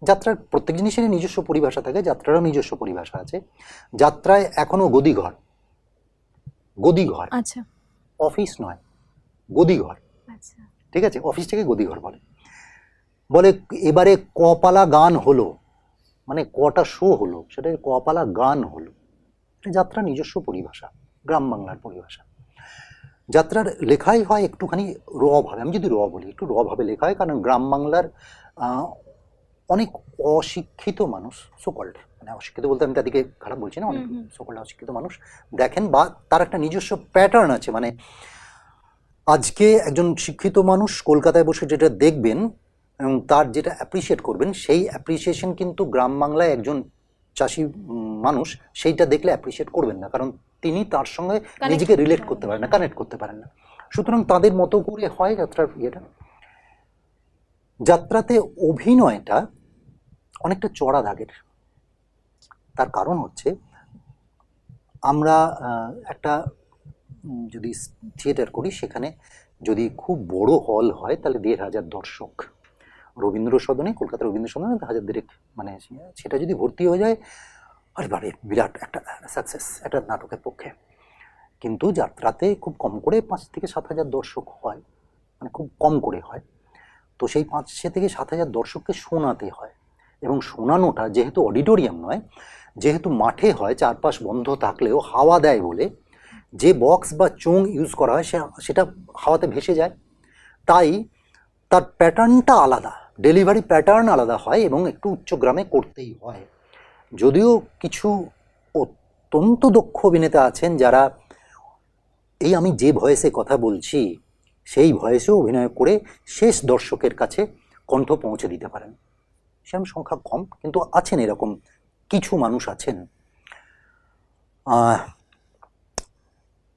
যাত্রার প্রত্যেক জিনিসেরই নিজস্ব পরিভাষা থাকে, যাত্রারও নিজস্ব পরিভাষা আছে। যাত্রায় এখনো গদিঘর, গদিঘর, আচ্ছা অফিস নয়, গদিঘর, আচ্ছা ঠিক আছে? অফিস থেকে গদিঘর বলে। বলে এবারে কপালা গান হলো, মানে কটা শো হলো, সেটা কপালা গান হলো। যাত্রা নিজস্ব পরিভাষা, গ্রাম বাংলার পরিভাষা। যাত্রার লেখাই হয় একটুখানি র ভাবে, আমি যদি র বলি একটু র ভাবে লেখা হয়, কারণ গ্রাম বাংলার অনেক অশিক্ষিত মানুষ, সোকল্ড, মানে অশিক্ষিত বলতে আমি তাদেরকে খারাপ বলছি না, অনেক সোকল্ড অশিক্ষিত মানুষ দেখেন, বা তার একটা নিজস্ব প্যাটার্ন আছে। মানে আজকে একজন শিক্ষিত মানুষ কলকাতায় বসে যেটা দেখবেন এবং তার যেটা অ্যাপ্রিসিয়েট করবেন, সেই অ্যাপ্রিসিয়েশন কিন্তু গ্রাম বাংলায় একজন চাষি মানুষ সেইটা দেখলে অ্যাপ্রিসিয়েট করবেন না, কারণ তিনি তার সঙ্গে নিজেকে রিলেট করতে পারেন না, কানেক্ট করতে পারেন না। সুতরাং তাদের মতো করে হয় যাত্রার ইয়েটা। যাত্রাতে অভিনয়টা অনেকটা চড়া দাগের। তার কারণ হচ্ছে আমরা একটা যদি থিয়েটার করি, সেখানে যদি খুব বড় হল হয় তাহলে ১,৫০০ দর্শক, রবীন্দ্র সদনে, কলকাতার রবীন্দ্র সদনে ১,৫০০, মানে সেটা যদি ভর্তি হয়ে যায়, আরে বারে বিরাট একটা সাকসেস একটা নাটকের পক্ষে। কিন্তু যাত্রাতে খুব কম করে ৫ থেকে ৭,০০০ দর্শক হয়, মানে খুব কম করে হয়। তো সেই ৫ থেকে ৭,০০০ দর্শককে শোনাতে হয়, এবং শোনানোটা যেহেতু অডিটোরিয়াম নয়, যেহেতু মাঠে হয়, চারপাশ বন্ধ থাকলেও হাওয়া দেয় বলে যে বক্স বা চোং ইউজ করা হয় সেটা হাওয়াতে ভেসে যায়, তাই তার প্যাটার্নটা আলাদা, ডেলিভারি প্যাটার্ন আলাদা হয়, এবং একটু উচ্চগ্রামে করতেই হয়। যদিও কিছু অত্যন্ত দক্ষ অভিনেতা আছেন যারা এই আমি যে ভয়েসে কথা বলছি সেই ভয়েসেও অভিনয় করে শেষ দর্শকের কাছে কণ্ঠ পৌঁছে দিতে পারেন। সেরকম সংখ্যা কম, কিন্তু আছেন, এরকম কিছু মানুষ আছেন।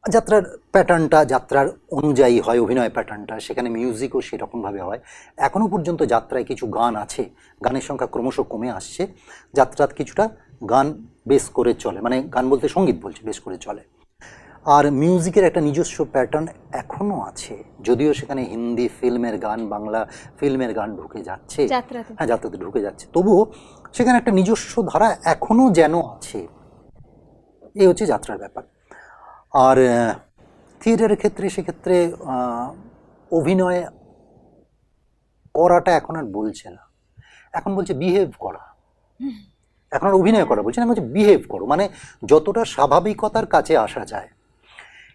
যাত্রার প্যাটার্নটা যাত্রার অনুযায়ী হয়, অভিনয় প্যাটার্নটা, সেখানে মিউজিকও সেরকমভাবে হয়। এখনও পর্যন্ত যাত্রায় কিছু গান আছে, গানের সংখ্যা ক্রমশ কমে আসছে। যাত্রার কিছুটা গান বেশ করে চলে, মানে গান বলতে সঙ্গীত বলছে, বেশ করে চলে। আর মিউজিকের একটা নিজস্ব প্যাটার্ন এখনও আছে, যদিও সেখানে হিন্দি ফিল্মের গান, বাংলা ফিল্মের গান ঢুকে যাচ্ছে, হ্যাঁ যাত্রাতে ঢুকে যাচ্ছে, তবুও সেখানে একটা নিজস্ব ধারা এখনও যেন আছে। এই হচ্ছে যাত্রার ব্যাপার। আর থিয়েটারের ক্ষেত্রে সেক্ষেত্রে অভিনয় করাটা এখন আর বলছে না, এখন বলছে বিহেভ করা। এখন আর অভিনয় করা বলছে না, বলছে বিহেভ করো, মানে যতটা স্বাভাবিকতার কাছে আসা যায়।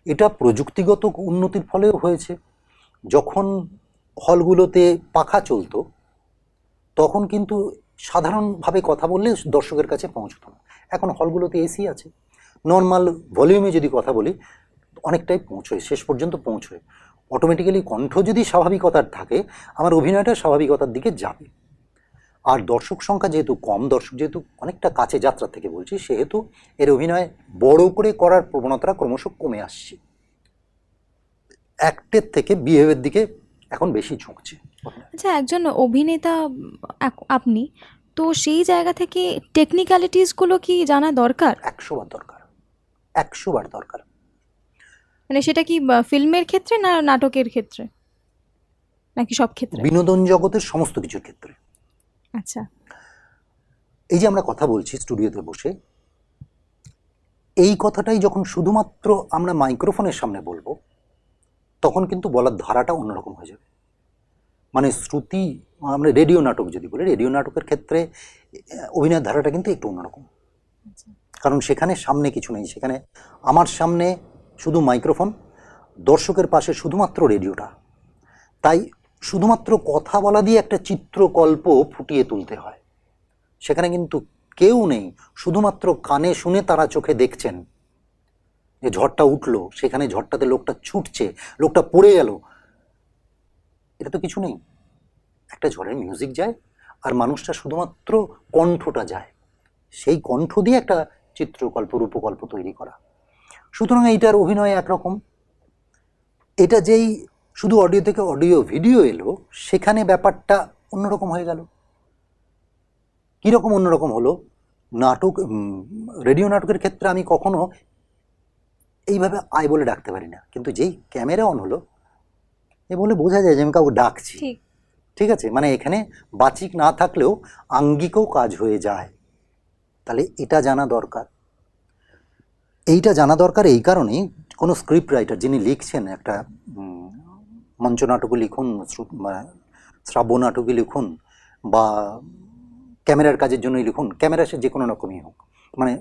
এটা প্রযুক্তিগত উন্নতির ফলেও হয়েছে। যখন হলগুলোতে পাখা চলতো তখন কিন্তু সাধারণভাবে কথা বললে দর্শকের কাছে পৌঁছতো না। এখন হলগুলোতে এসি আছে, নর্মাল ভলিউমে যদি কথা বলি অনেকটাই পৌঁছয়, শেষ পর্যন্ত পৌঁছয়। অটোমেটিক্যালি কণ্ঠ যদি স্বাভাবিকতার থাকে, আমার অভিনয়টা স্বাভাবিকতার দিকে যাবে। আর দর্শক সংখ্যা যেহেতু কম, দর্শক যেহেতু অনেকটা কাছে যাত্রা থেকে বলছি, সেহেতু এর অভিনয় বড় করে করার প্রবণতা ক্রমশ কমে আসছে। অ্যাক্টের থেকে বিহেভের দিকে এখন বেশি ঝুঁকছে। আচ্ছা, একজন অভিনেতা আপনি, তো সেই জায়গা থেকে টেকনিক্যালিটিসগুলো কি জানা দরকার? ১০০ বার দরকার, ১০০ বার দরকার। মানে সেটা কি ফিল্মের ক্ষেত্রে না নাটকের ক্ষেত্রে, নাকি সব ক্ষেত্রে? বিনোদন জগতের সমস্ত কিছুর ক্ষেত্রে। আচ্ছা, এই যে আমরা কথা বলছি স্টুডিওতে বসে, এই কথাটাই যখন শুধুমাত্র আমরা মাইক্রোফোনের সামনে বলবো, তখন কিন্তু বলার ধারাটা অন্যরকম হয়ে যাবে। মানে শ্রুতি, আমরা রেডিও নাটক যদি বলি, রেডিও নাটকের ক্ষেত্রে অভিনয়ের ধারাটা কিন্তু একটু অন্যরকম, কারণ সেখানে সামনে কিছু নেই, সেখানে আমার সামনে শুধু মাইক্রোফোন, দর্শকের পাশে শুধুমাত্র রেডিওটা। তাই শুধুমাত্র কথা বলা দিয়ে একটা চিত্রকল্প ফুটিয়ে তুলতে হয়। সেখানে কিন্তু কেউ নেই, শুধুমাত্র কানে শুনে তারা চোখে দেখছেন যে ঝড়টা উঠলো, সেখানে ঝড়টাতে লোকটা ছুটছে, লোকটা পড়ে গেল, এটা তো কিছু নেই। একটা ঝড়ের মিউজিক যায় আর মানুষটা শুধুমাত্র কণ্ঠটা যায়, সেই কণ্ঠ দিয়ে একটা চিত্রকল্প, রূপকল্প তৈরি করা। সুতরাং এইটার অভিনয় একরকম। এটা যেই শুধু অডিও থেকে অডিও ভিডিও এলো, সেখানে ব্যাপারটা অন্যরকম হয়ে গেল। কীরকম অন্যরকম হলো? নাটক, রেডিও নাটকের ক্ষেত্রে আমি কখনো এইভাবে আয় বলে ডাকতে পারি না, কিন্তু যেই ক্যামেরা অন হলো এ বলে বোঝা যায় যে আমি কাউকে ডাকছি, ঠিক আছে, মানে এখানে বাচিক না থাকলেও আঙ্গিকও কাজ হয়ে যায়। তাহলে এটা জানা দরকার। এইটা জানা দরকার এই কারণেই, কোনো স্ক্রিপ্ট রাইটার যিনি লিখছেন একটা মঞ্চনাটকও লিখুন, শ্রাব্য নাটকই লিখুন, বা ক্যামেরার কাজের জন্যই লিখুন, ক্যামেরা সে যে কোনো রকমই হোক, মানে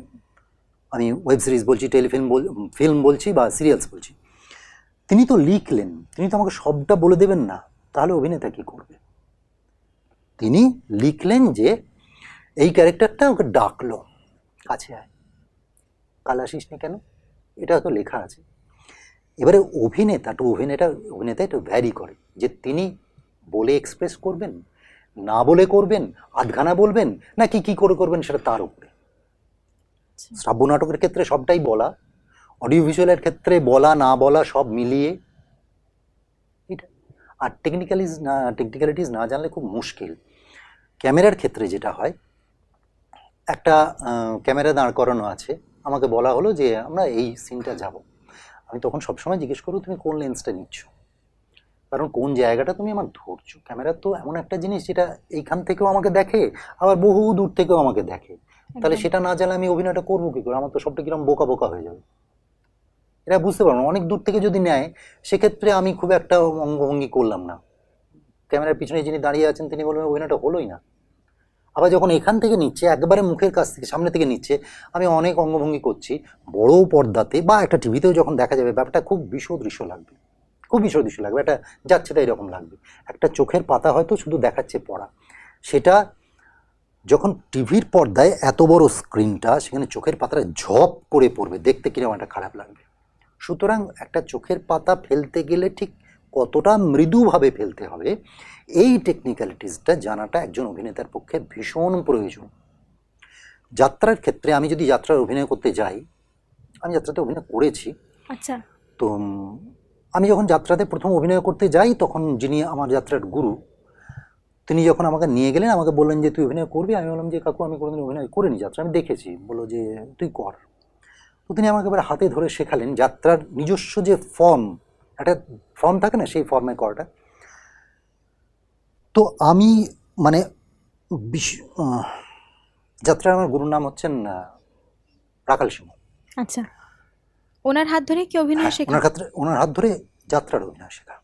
আমি ওয়েব সিরিজ বলছি, টেলিফিল্ম ফিল্ম বলছি বা সিরিয়ালস বলছি, তিনি তো লিখলেন, তিনি তো আমাকে সবটা বলে দেবেন না, তাহলে অভিনেতা কী করবে? তিনি লিখলেন যে এই ক্যারেক্টারটা ওকে ডাকলো, কাছে আয়, কাল আসিস নি কেন, এটা তো লেখা আছে। এবারে অভিনেতা একটু ভ্যারি করে, যে তিনি বলে এক্সপ্রেস করবেন, না বলে করবেন, আধখানা বলবেন, না কি করে করবেন, সেটা তার উপরে। শ্রাব্য নাটকের ক্ষেত্রে সবটাই বলা, অডিও ভিজুয়ালের ক্ষেত্রে বলা না বলা সব মিলিয়ে এটা। আর টেকনিক্যালিটিস না জানলে খুব মুশকিল। ক্যামেরার ক্ষেত্রে যেটা হয়, একটা ক্যামেরা দাঁড় করানো আছে, আমাকে বলা হলো যে আমরা এই সিনটা যাব, আমি তখন সবসময় জিজ্ঞেস করবো তুমি কোন লেন্সটা নিচ্ছ, কারণ কোন জায়গাটা তুমি আমার ধরছো। ক্যামেরা তো এমন একটা জিনিস যেটা এইখান থেকেও আমাকে দেখে, আবার বহু দূর থেকেও আমাকে দেখে। তাহলে সেটা না জানলে আমি অভিনয়টা করবো কি করে? আমার তো সবটা কিরকম বোকা বোকা হয়ে যাবে। এটা বুঝতে পারবো না। অনেক দূর থেকে যদি নেয়, সেক্ষেত্রে আমি খুব একটা অঙ্গভঙ্গি করলাম না, ক্যামেরার পিছনে যিনি দাঁড়িয়ে আছেন তিনি বলবেন অভিনয়টা হলোই না। আবার যখন এখান থেকে নিচ্ছে, একবারে মুখের কাছ থেকে সামনে থেকে নিচ্ছে, আমি অনেক অঙ্গভঙ্গি করছি, বড় পর্দাতে বা একটা টিভিতেও যখন দেখা যাবে, ব্যাপারটা খুব দৃশ্য লাগবে, খুব দৃশ্য লাগবে, এটা যাচ্ছে তাই এরকম লাগবে। একটা চোখের পাতা হয়তো শুধু দেখাচ্ছে পড়া, সেটা যখন টিভির পর্দায় এত বড় স্ক্রিনটা, সেখানে চোখের পাতাটা ঝপ করে পড়বে, দেখতে কিরকম একটা খারাপ লাগবে। সুতরাং একটা চোখের পাতা ফেলতে গেলে ঠিক কতটা মৃদুভাবে ফেলতে হবে, এই টেকনিক্যালিটিসটা জানাটা একজন অভিনেতার পক্ষে ভীষণ প্রয়োজন। যাত্রার ক্ষেত্রে আমি যদি যাত্রার অভিনয় করতে যাই, আমি যাত্রাতে অভিনয় করেছি। আচ্ছা। তো আমি যখন যাত্রাতে প্রথম অভিনয় করতে যাই, তখন যিনি আমার যাত্রার গুরু, তিনি যখন আমাকে নিয়ে গেলেন, আমাকে বললেন যে তুই অভিনয় করবি। আমি বললাম যে কাকু আমি কোনোদিন অভিনয় করিনি, যাত্রা আমি দেখেছি। বললো যে তুই কর। তো তিনি আমাকে এবার হাতে ধরে শেখালেন যাত্রার নিজস্ব যে ফর্ম, একটা ফর্ম থাকে না, সেই ফর্মে করাটা। তো আমি মানে যাত্রার আমার গুরুর নাম হচ্ছেন রাখাল সিংহ। আচ্ছা, ওনার হাত ধরে কি অভিনয় শেখা? ওনার হাত ধরে যাত্রার অভিনয় শেখা,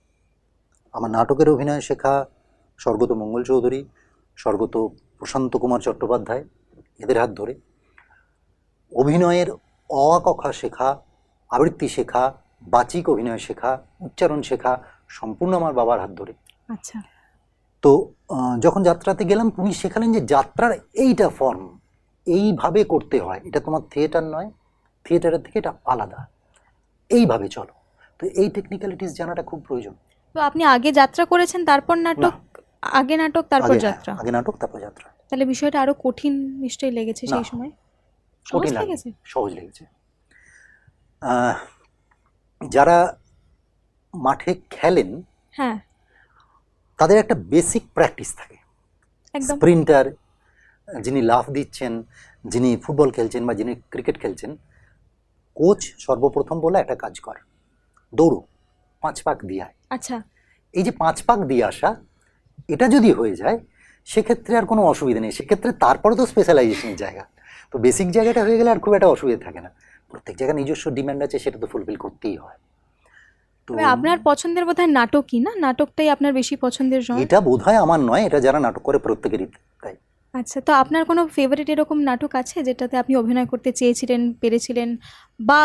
আমার নাটকের অভিনয় শেখা, স্বর্গত মঙ্গল চৌধুরী, স্বর্গত প্রশান্ত কুমার চট্টোপাধ্যায়, এদের হাত ধরে অভিনয়ের অ আ ক খ শেখা, আবৃত্তি শেখা, বাচিক অভিনয় শেখা, উচ্চারণ শেখা, সম্পূর্ণ আমার বাবার হাত ধরে। আচ্ছা। তো যখন যাত্রাতে গেলাম, উনি শেখালেন যে যাত্রার এইটা ফর্ম, এইভাবে করতে হয়, এটা তোমার থিয়েটার নয়, থিয়েটারের থেকে এটা আলাদা, এইভাবে চলো। তো এই টেকনিক্যালিটিস জানাটা খুব প্রয়োজন। তো আপনি আগে যাত্রা করেছেন, তারপর নাটক? আগে নাটক তারপর যাত্রা? আগে নাটক তারপর যাত্রা। তাহলে বিষয়টা আরো কঠিন নিশ্চয়ই লেগেছে সেই সময়? কঠিন লেগেছে? সহজ লেগেছে। যারা মাঠে খেলেন, হ্যাঁ, তাদের একটা বেসিক প্র্যাকটিস থাকে। স্প্রিন্টার যিনি লাফ দিচ্ছেন, যিনি ফুটবল খেলছেন বা যিনি ক্রিকেট খেলছেন, কোচ সর্বপ্রথম বলে একটা কাজ কর, দৌড়ো, 5 পাক দিয়ে আয়। আচ্ছা। এই যে 5 পাক দিয়ে আসা, এটা যদি হয়ে যায়, সেক্ষেত্রে আর কোনো অসুবিধা নেই। সেক্ষেত্রে তারপরে তো স্পেশালাইজেশনের জায়গা, তো বেসিক জায়গাটা হয়ে গেলে আর খুব একটা অসুবিধা থাকে না। প্রত্যেক জায়গায় নিজস্ব ডিমান্ড আছে, সেটা তো ফুলফিল করতেই হয়। তো আপনার পছন্দের বোধহয় নাটকই না? নাটকটাই আপনার বেশি পছন্দের জনরা? এটা বোধহয় আমার নয়, এটা যারা নাটক করে প্রত্যেকেরই তাই। আচ্ছা, তো আপনার কোনো ফেভারিট এরকম নাটক আছে যেটাতে আপনি অভিনয় করতে চেয়েছিলেন, পেরেছিলেন, বা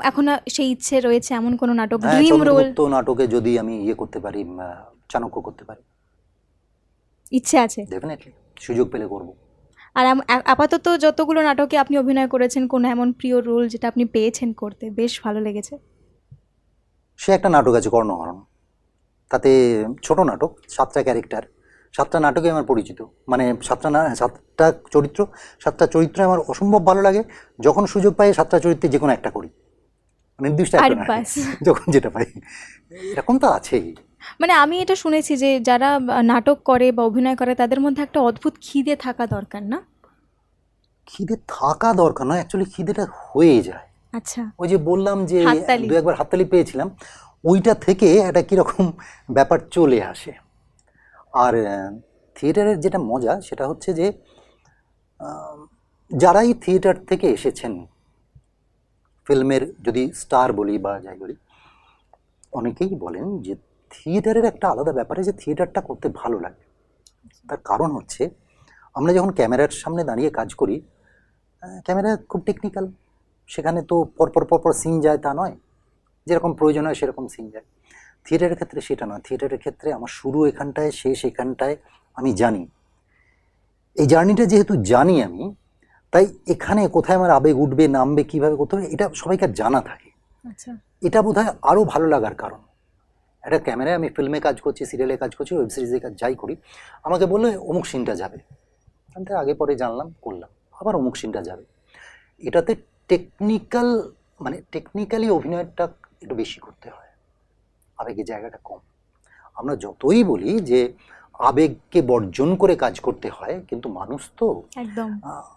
এখনো সেই ইচ্ছে রয়েছে, এমন কোনো নাটক, ড্রিম রোল? তো নাটকে যদি আমি করতে পারি, চাণক্য করতে পারি, ইচ্ছে আছে ডেফিনেটলি, সুযোগ পেলে করব। আর আপাতত যতগুলো নাটকে আপনি অভিনয় করেছেন, কোনো এমন প্রিয় রোল যেটা আপনি পেয়েছেন করতে, বেশ ভালো লেগেছে? সে একটা নাটক আছে কর্ণহরণ, তাতে ছোট নাটক, 7টা ক্যারেক্টার, 7টা নাটকে আমার পরিচিত, মানে 7টা চরিত্র আমার অসম্ভব ভালো লাগে। যখন সুযোগ পাই 7টা চরিত্রে যে কোনো একটা করি, নির্দিষ্ট একটা, যখন যেটা পাই, এরকম তো আছেই। মানে আমি এটা শুনেছি যে যারা নাটক করে বা অভিনয় করে, তাদের মধ্যে একটা অদ্ভুত খিদে থাকা দরকার, না? খিদে থাকা দরকার নয়, অ্যাকচুয়ালি খিদেটা হয়ে যায়। আচ্ছা, ওই যে বললাম যে 2-একবার হাততালি পেয়েছিলাম, ওইটা থেকে একটা কীরকম ব্যাপার চলে আসে। আর থিয়েটারের যেটা মজা সেটা হচ্ছে যে যারাই থিয়েটার থেকে এসেছেন, ফিল্মের যদি স্টার বলি বা যাই বলি, অনেকেই বলেন যে থিয়েটারের একটা আলাদা ব্যাপারে যে থিয়েটারটা করতে ভালো লাগে। তার কারণ হচ্ছে আমরা যখন ক্যামেরার সামনে দাঁড়িয়ে কাজ করি, ক্যামেরা খুব টেকনিক্যাল, সেখানে তো পরপর পরপর সিন যায় তা নয়, যেরকম প্রয়োজন হয় সেরকম সিন যায়। থিয়েটারের ক্ষেত্রে সেটা না, থিয়েটারের ক্ষেত্রে আমার শুরু এখানটায়, শেষ এখানটায়, আমি জানি। এই জার্নিটা যেহেতু জানি আমি, তাই এখানে কোথায় আমার আবেগ উঠবে, নামবে, কীভাবে করতে হবে, এটা সবাইকে জানা থাকে। আচ্ছা, এটা বোধহয় আরও ভালো লাগার কারণ। একটা ক্যামেরায় আমি ফিল্মে কাজ করছি, সিরিয়ালে কাজ করছি, ওয়েব সিরিজে কাজ যাই করি, আমাকে বললে অমুক সিনটা যাবে, আমি তো আগে পরে জানলাম, করলাম, আবার অমুক সিনটা যাবে। এটাতে টেকনিক্যাল, মানে টেকনিক্যালি অভিনয়টা একটু বেশি করতে হয়, আবেগের জায়গাটা কম। আমরা যতই বলি যে আবেগকে বর্জন করে কাজ করতে হয়, কিন্তু মানুষ তো একদম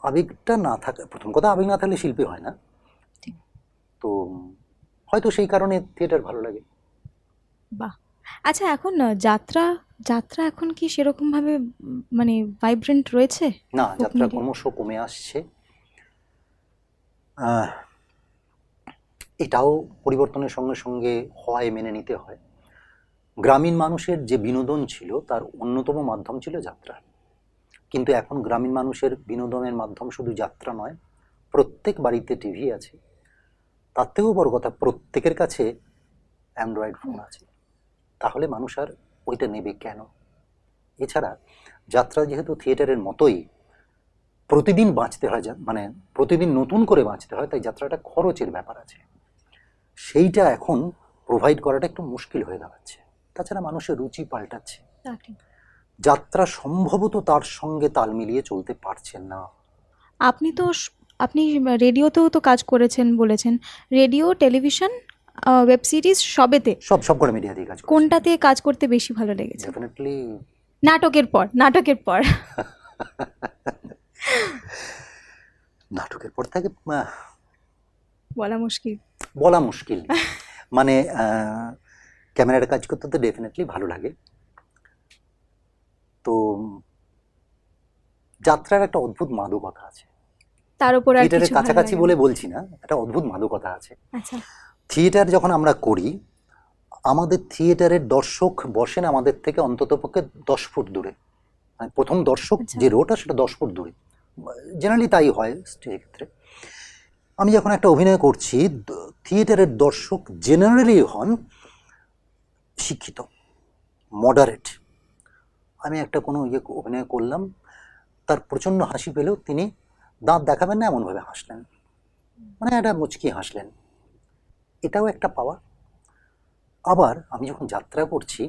আবেগটা না থাকে, প্রথম কথা আবেগ না থাকলে শিল্পী হয় না। ঠিক। তো হয়তো সেই কারণে থিয়েটার ভালো লাগে। বাহ! আচ্ছা, এখন যাত্রা যাত্রা এখন কি সেরকমভাবে মানে ভাইব্রেন্ট রয়েছে? না, ফোক যাত্রা মিডিয়া? ক্রমশ কমে আসছে। আহ, এটাও পরিবর্তনের সঙ্গে সঙ্গে হয়, মেনে নিতে হয়। গ্রামীণ মানুষের যে বিনোদন ছিল তার অন্যতম মাধ্যম ছিল যাত্রা, কিন্তু এখন গ্রামীণ মানুষের বিনোদনের মাধ্যম শুধু যাত্রা নয়, প্রত্যেক বাড়িতে টিভি আছে, তার থেকেও বড় কথা প্রত্যেকের কাছে অ্যান্ড্রয়েড ফোন আছে। তাহলে মানুষ আর ওইটা নেবে কেন? এছাড়া যাত্রা যেহেতু থিয়েটারের মতোই প্রতিদিন বাঁচতে হয়, মানে প্রতিদিন নতুন করে বাঁচতে হয়, তাই যাত্রাটা খরচের ব্যাপার আছে, সেইটা এখন প্রোভাইড করাটা একটু মুশকিল হয়ে দাঁড়াচ্ছে। তাছাড়া মানুষের রুচি পাল্টাচ্ছে, তা ঠিক। যাত্রা সম্ভবত তার সঙ্গে তাল মিলিয়ে চলতে পারছে না। আপনি তো আপনি রেডিওতেও তো কাজ করেছেন বলেছেন। রেডিও, টেলিভিশন, ওয়েব সিরিজ সবেতে সব করে মিডিয়া দিয়ে কাজ করছে। কোনটাতে কাজ করতে বেশি ভালো লেগেছে? ডেফিনেটলি নাটকের পর, নাটকের পর। নাটকের পর থেকে বলা মুশকিল। বলা মুশকিল। মানে ক্যামেরার কাজ করতে তো ডেফিনেটলি ভালো লাগে। তো যাত্রার একটা অদ্ভুত মাদকতা আছে, তার উপর আর থিয়েটারের কিছু ভালো কাছাকাছি লাগে না? বলে বলছি না, একটা অদ্ভুত মাদকতা আছে। আচ্ছা, থিয়েটার যখন আমরা করি, আমাদের থিয়েটারের দর্শক বসেন আমাদের থেকে অন্ততপক্ষে 10 ফুট দূরে, মানে প্রথম দর্শক আচ্ছা। যে রোটা সেটা 10 ফুট দূরে, জেনারেলি তাই হয় স্টেজের ক্ষেত্রে। আমি যখন একটা অভিনয় করছি, থিয়েটারের দর্শক জেনারেলি হন শিক্ষিত, মডারেট। আমি একটা কোনো অভিনয় করলাম, তার প্রচণ্ড হাসি পেলেও তিনি দাঁত দেখাবেন না এমনভাবে হাসলেন, মানে একটা মুচকি হাসলেন, এটাও একটা পাওয়া। আবার আমি যখন যাত্রা করছি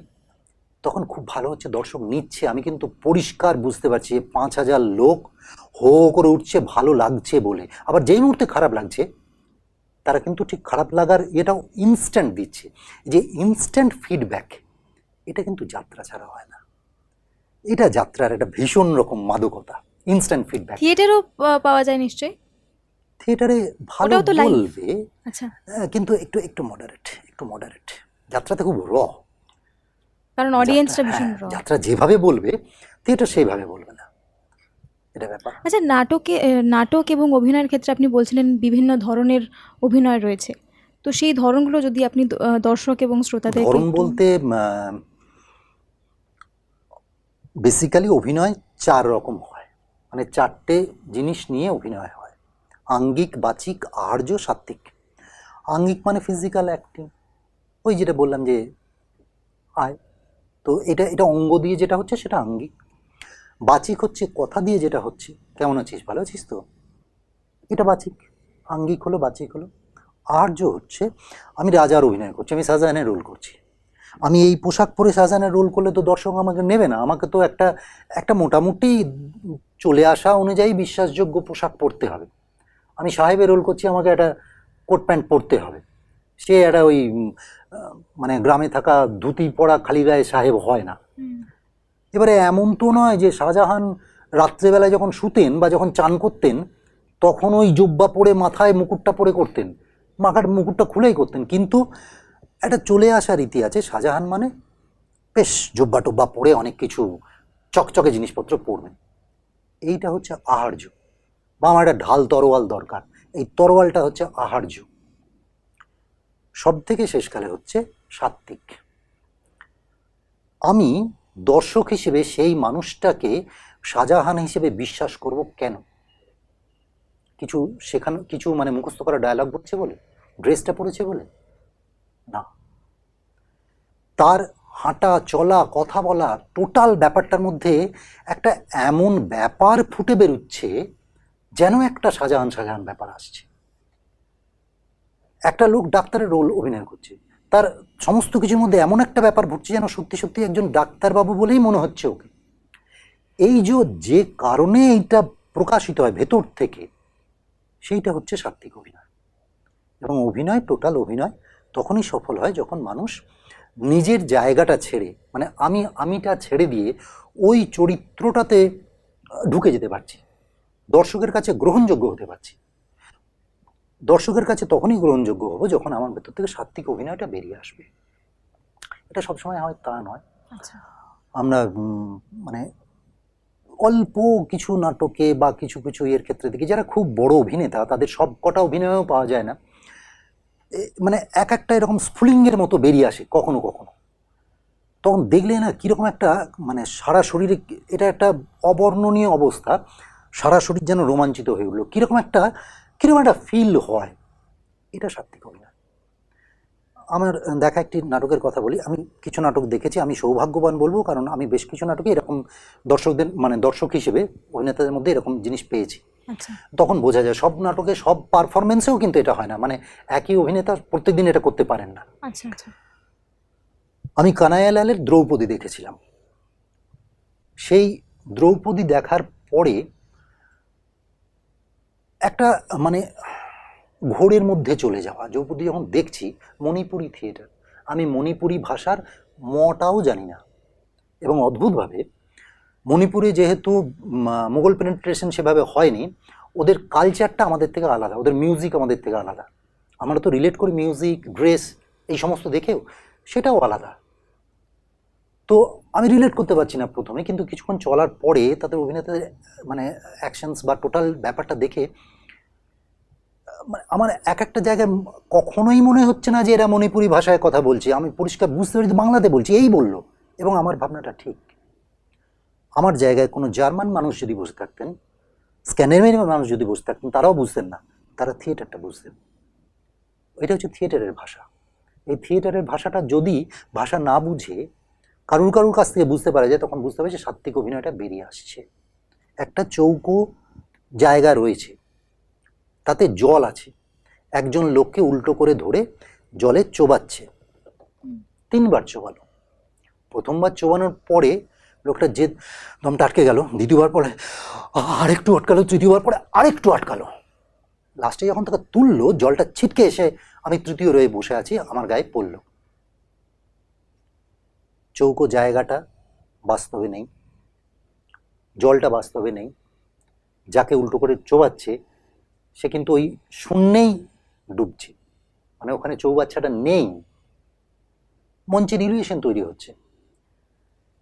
তখন খুব ভালো হচ্ছে, দর্শক নিচ্ছে, আমি কিন্তু পরিষ্কার বুঝতে পারছি 5,000 লোক হো হো করে উঠছে ভালো লাগছে বলে। আবার যেই মুহূর্তে খারাপ লাগছে তারা কিন্তু ঠিক খারাপ লাগার এটাও ইনস্ট্যান্ট দিচ্ছে, যে ইনস্ট্যান্ট ফিডব্যাক, এটা কিন্তু যাত্রা ছাড়া হয় না। এটা যাত্রার একটা ভীষণ রকম মাদকতা, ইনস্ট্যান্ট ফিডব্যাক। থিয়েটারও পাওয়া যায় নিশ্চয়ই? থিয়েটারে ভালো ওটাও তো লাইভ? বলবে, আচ্ছা, কিন্তু একটু একটু মডারেট। যাত্রাতে খুব কারণ অডিয়েন্সটা ভীষণ র। যাত্রা যেভাবে বলবে থিয়েটার সেইভাবে বলবে না, এটা ব্যাপার। আচ্ছা, নাটক এবং অভিনয়ের ক্ষেত্রে আপনি বলছিলেন বিভিন্ন ধরনের অভিনয় রয়েছে। তো সেই ধরনগুলো যদি আপনি দর্শক এবং শ্রোতাদেরকে ধরন একটু। বলতে বেসিক্যালি অভিনয় 4 রকম হয়, মানে 4টে জিনিস নিয়ে অভিনয় হয়: আঙ্গিক, বাচিক, আহার্য, সাত্ত্বিক। আঙ্গিক মানে ফিজিক্যাল অ্যাক্টিং, ওই যেটা বললাম যে আয়, তো এটা অঙ্গ দিয়ে যেটা হচ্ছে সেটা আঙ্গিক। বাচিক হচ্ছে কথা দিয়ে যেটা হচ্ছে, কেমন আছিস, ভালো আছিস তো, এটা বাচিক। আঙ্গিক হলো, বাচিক হলো। আহার্য হচ্ছে আমি রাজার অভিনয় করছি, আমি শাহজাহানের রোল করছি, আমি এই পোশাক পরে শাহজাহানের রোল করলে তো দর্শক আমাকে নেবে না, আমাকে তো একটা মোটামুটি চলে আসা অনুযায়ী বিশ্বাসযোগ্য পোশাক পরতে হবে। আমি সাহেবের রোল করছি, আমাকে একটা কোট প্যান্ট পরতে হবে, সে একটা ওই মানে গ্রামে থাকা ধুতি পরা খালি গায়ে সাহেব হয় না। এবারে এমন তো নয় যে শাহজাহান রাত্রেবেলায় যখন শুতেন বা যখন চান করতেন তখন ওই জুব্বা পরে মাথায় মুকুটটা পরে করতেন, মুকুটটা খুলেই করতেন, কিন্তু একটা চলে আসা রীতি আছে। শাহজাহান মানে বেশ জোব্বা টোব্বা পরে অনেক কিছু চকচকে জিনিসপত্র পরবেন। এইটা হচ্ছে আহার্য, বা আমার একটা ঢাল তরোয়াল দরকার, এই তরোয়ালটা হচ্ছে আহার্য। সব থেকে শেষকালে হচ্ছে সাত্ত্বিক। আমি দর্শক হিসেবে সেই মানুষটাকে শাহজাহান হিসেবে বিশ্বাস করব কেন? কিছু শেখানো, কিছু মানে মুখস্থ করা ডায়লগ বলছে বলে, ড্রেসটা পরেছে বলে না, তার হাঁটা চলা কথা বলা টোটাল ব্যাপারটার মধ্যে একটা এমন ব্যাপার ফুটে বেরোচ্ছে যেন একটা শাহজাহান শাহজাহান ব্যাপার আসছে। একটা লোক ডাক্তারের রোল অভিনয় করছে, তার সমস্ত কিছুর মধ্যে এমন একটা ব্যাপার ঘটছে যেন সত্যি সত্যি একজন ডাক্তারবাবু বলেই মনে হচ্ছে ওকে। এই যে কারণে এইটা প্রকাশিত হয় ভেতর থেকে, সেইটা হচ্ছে সাত্ত্বিক অভিনয়। এবং অভিনয়, টোটাল অভিনয় তখনই সফল হয় যখন মানুষ নিজের জায়গাটা ছেড়ে, মানে আমিটা ছেড়ে দিয়ে ওই চরিত্রটাতে ঢুকে যেতে পারছি, দর্শকের কাছে গ্রহণযোগ্য হতে পারছি। দর্শকের কাছে তখনই গ্রহণযোগ্য হবো যখন আমার ভেতর থেকে সাত্ত্বিক অভিনয়টা বেরিয়ে আসবে। এটা সবসময় হয় তা নয়। আমরা মানে অল্প কিছু নাটকে বা কিছু কিছু এর ক্ষেত্রে দেখি যারা খুব বড় অভিনেতা, তাদের সব কটা অভিনয়ও পাওয়া যায় না, মানে এক একটা এরকম স্ফুলিঙ্গের মতো বেরিয়ে আসে কখনো কখনো। তখন দেখলে না কীরকম একটা মানে সারা শরীরে, এটা একটা অবর্ণনীয় অবস্থা, সারা শরীর যেন রোমাঞ্চিত হয়ে উঠলো, কীরকম একটা ফিল হয়। এটা সাত্ত্বিক অভিনয়। আমার দেখা একটি নাটকের কথা বলি। আমি কিছু নাটক দেখেছি, আমি সৌভাগ্যবান বলবো, কারণ আমি বেশ কিছু নাটকে এরকম দর্শকদের মানে দর্শক হিসেবে অভিনেতাদের মধ্যে এরকম জিনিস পেয়েছি। তখন বোঝা যায় সব নাটকে সব পারফরমেন্সেও কিন্তু এটা হয় না, মানে একই অভিনেতা প্রত্যেকদিন এটা করতে পারেন না। আমি কানাইয়ালালের দ্রৌপদী দেখেছিলাম। সেই দ্রৌপদী দেখার পরে একটা মানে ঘোরের মধ্যে চলে যাওয়া। দ্রৌপদী যখন দেখছি, মণিপুরি থিয়েটার, আমি মণিপুরি ভাষার মটাও জানি না, এবং অদ্ভুতভাবে মণিপুরে যেহেতু মোগল পেনিট্রেশন সেভাবে হয়নি, ওদের কালচারটা আমাদের থেকে আলাদা, ওদের মিউজিক আমাদের থেকে আলাদা। আমরা তো রিলেট করি মিউজিক, ড্রেস, এই সমস্ত দেখেও, সেটাও আলাদা। তো আমি রিলেট করতে পারছি না প্রথমে, কিন্তু কিছুক্ষণ চলার পরে তাদের অভিনেতাদের মানে অ্যাকশনস বা টোটাল ব্যাপারটা দেখে আমার এক একটা জায়গায় কখনোই মনে হচ্ছে না যে এরা মণিপুরি ভাষায় কথা বলছে। আমি পরিষ্কার বুঝতে পারি বাংলাতে বলছি, এই বললো। এবং আমার ভাবনাটা ঠিক। আমার জায়গায় কোনো জার্মান মানুষ যদি বসে থাকতেন, স্ক্যান্ডিনেভিয়ান মানুষ যদি বসে থাকতেন, তারাও বুঝতেন না, তারা থিয়েটারটা বুঝতেন। এটা হচ্ছে থিয়েটারের ভাষা। এই থিয়েটারের ভাষাটা যদি ভাষা না বুঝে কারুর কাছ থেকে বুঝতে পারা যায়, তখন বুঝতে হবে যে সাত্ত্বিক অভিনয়টা বেরিয়ে আসছে। একটা চৌকো জায়গা রয়েছে, তাতে জল আছে, একজন লোককে উল্টো করে ধরে জলে চোবাচ্ছে, 3 বার চোবালো। প্রথমবার চোবানোর পরে লোকটা যে দমটা আটকে গেল, দ্বিতীয়বার পরে আরেকটু আটকালো, তৃতীয়বার পরে আরেকটু আটকালো। লাস্টে যখন তাকে তুললো, জলটা ছিটকে এসে আমি তৃতীয় রয়ে বসে আছি, আমার গায়ে পড়লো। চৌকো জায়গাটা বাস্তবে নেই, জলটা বাস্তবে নেই, যাকে উল্টো করে চোবাচ্ছে সে কিন্তু ওই শূন্যেই ডুবছে, মানে ওখানে চৌবাচ্চাটা নেই। মঞ্চে নির্বিশেন তৈরি হচ্ছে।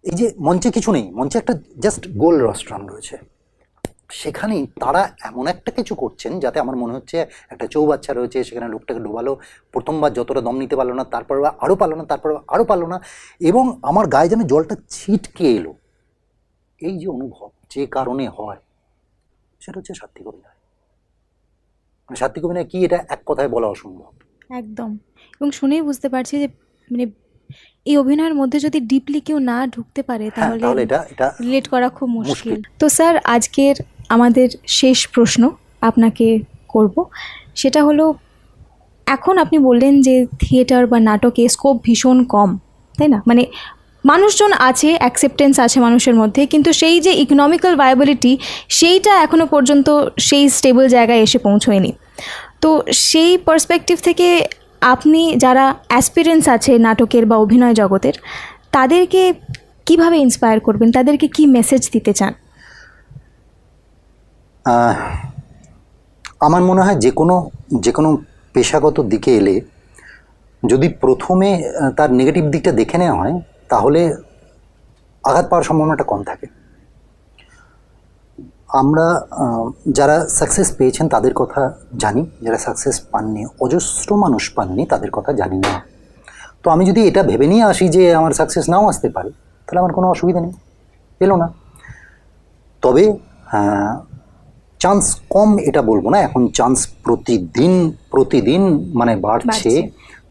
এই যে মঞ্চে কিছু নেই, মঞ্চে একটা জাস্ট গোল রস্ট্রান রয়েছে, সেখানেই তারা এমন একটা কিছু করছেন যাতে আমার মনে হচ্ছে একটা চৌবাচ্চা রয়েছে, সেখানে লোকটাকে ডোবালো, প্রথমবার যতটা দম নিতে পারলো না, তারপর আরও পারলো না, তারপর আরও পারলো না, এবং আমার গায়ে যেন জলটা ছিটকে এলো। এই যে অনুভব যে কারণে হয়, সেটা হচ্ছে সাত্ত্বিক অভিনয়। মানে সাত্ত্বিক অভিনয় কি, এটা এক কথায় বলা অসম্ভব। একদম। এবং শুনেই বুঝতে পারছি যে মানে এই অভিনয়ের মধ্যে যদি ডিপলি কেউ না ঢুকতে পারে তাহলে এটা রিলেট করা খুব মুশকিল। তো স্যার, আজকের আমাদের শেষ প্রশ্ন আপনাকে করব, সেটা হলো, এখন আপনি বললেন যে থিয়েটার বা নাটকে স্কোপ ভীষণ কম, তাই না? মানে মানুষজন আছে, অ্যাকসেপ্টেন্স আছে মানুষের মধ্যে, কিন্তু সেই যে ইকোনমিক্যাল ভায়াবিলিটি, সেইটা এখনও পর্যন্ত সেই স্টেবল জায়গায় এসে পৌঁছয়নি। তো সেই পার্সপেক্টিভ থেকে আপনি যারা অ্যাসপিরেন্টস আছে নাটকের বা অভিনয় জগতের, তাদেরকে কিভাবে ইন্সপায়ার করবেন, তাদেরকে কি মেসেজ দিতে চান? আমার মনে হয় যে কোনো পেশাগত দিকে এলে যদি প্রথমে তার নেগেটিভ দিকটা দেখে নেওয়া হয়, তাহলে আঘাত পাওয়ার সম্ভাবনাটা কম থাকে। আমরা যারা সাকসেস পেয়েছেন তাদের কথা জানি, যারা সাকসেস পাননি, অজস্র মানুষ পাননি, তাদের কথা জানি না। তো আমি যদি এটা ভেবে নিয়ে আসি যে আমার সাকসেস নাও আসতে পারে, তাহলে আমার কোনো অসুবিধা নেই, এলো না। তবে চান্স কম এটা বলবো না, এখন চান্স প্রতিদিন মানে বাড়ছে,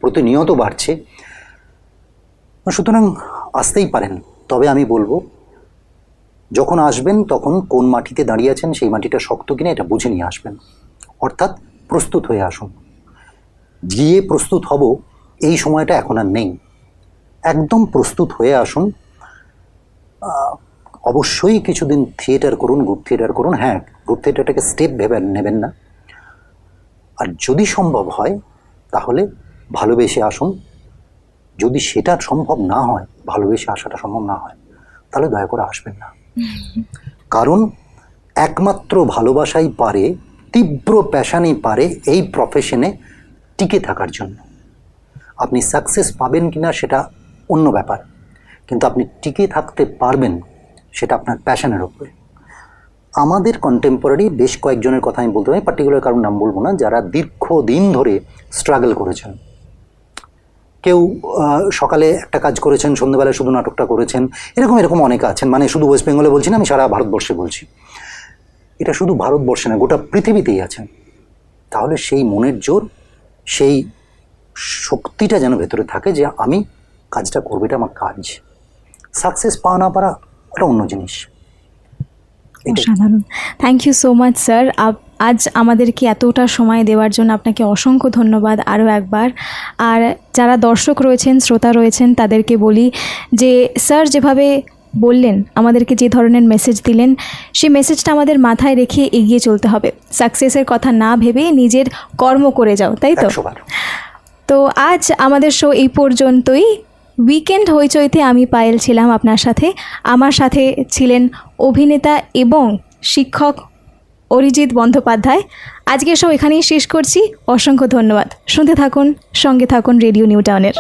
প্রতিনিয়ত বাড়ছে, সুতরাং আসতেই পারেন। তবে আমি বলবো যখন আসবেন তখন কোন মাটিতে দাঁড়িয়ে আছেন, সেই মাটিটা শক্ত কিনা এটা বুঝে নিয়ে আসবেন, অর্থাৎ প্রস্তুত হয়ে আসুন। গিয়ে প্রস্তুত হব এই সময়টা এখন আর নেই, একদম প্রস্তুত হয়ে আসুন। অবশ্যই কিছুদিন থিয়েটার করুন, গ্রুপ থিয়েটার করুন। হ্যাঁ, গ্রুপ থিয়েটারটাকে স্টেপ ভেবে নেবেন না। আর যদি সম্ভব হয় তাহলে ভালোবেসে আসুন। যদি সেটা সম্ভব না হয়, ভালোবেসে আসাটা সম্ভব না হয়, তাহলে দয়া করে আসবেন না। কারণ একমাত্র ভালোবাসাই পারে, তীব্র প্যাশনই পারে এই প্রফেশনে টিকে থাকার জন্য। আপনি সাকসেস পাবেন কিনা সেটা অন্য ব্যাপার, কিন্তু আপনি টিকে থাকতে পারবেন সেটা আপনার প্যাশনের উপরে। আমাদের কন্টেম্পোরারি বেশ কয়েকজনের কথা আমি বলতে পারি, পার্টিকুলার কারণ নাম বলবো না, যারা দীর্ঘদিন ধরে স্ট্রাগল করেছেন। কেউ সকালে একটা কাজ করেছেন, সন্ধ্যেবেলায় শুধু নাটকটা করেছেন, এরকম অনেকে আছেন। মানে শুধু ওয়েস্ট বেঙ্গলে বলছি না, আমি সারা ভারতবর্ষে বলছি। এটা শুধু ভারতবর্ষে না, গোটা পৃথিবীতেই আছেন। তাহলে সেই মনের জোর, সেই শক্তিটা যেন ভেতরে থাকে যে আমি কাজটা করবো, এটা আমার কাজ। সাকসেস পাওয়া না পারা ওটা অন্য জিনিস। অসাধারণ, thank you so much sir. আজ আমাদেরকে এতটা সময় দেওয়ার জন্য আপনাকে অসংখ্য ধন্যবাদ আরও একবার। আর যারা দর্শক রয়েছেন, শ্রোতা রয়েছেন, তাদেরকে বলি যে স্যার যেভাবে বললেন, আমাদেরকে যে ধরনের মেসেজ দিলেন, সেই মেসেজটা আমাদের মাথায় রেখে এগিয়ে চলতে হবে। সাকসেসের কথা না ভেবে নিজের কর্ম করে যাও, তাই তো? তো আজ আমাদের শো এই পর্যন্তই। উইকেন্ড হইচইতে আমি পায়েল ছিলাম আপনার সাথে। আমার সাথে ছিলেন অভিনেতা এবং শিক্ষক অরিজিৎ বন্দ্যোপাধ্যায়। আজকের শো এখানেই শেষ করছি। অসংখ্য ধন্যবাদ। শুনতে থাকুন, সঙ্গে থাকুন রেডিও নিউ টাউনের।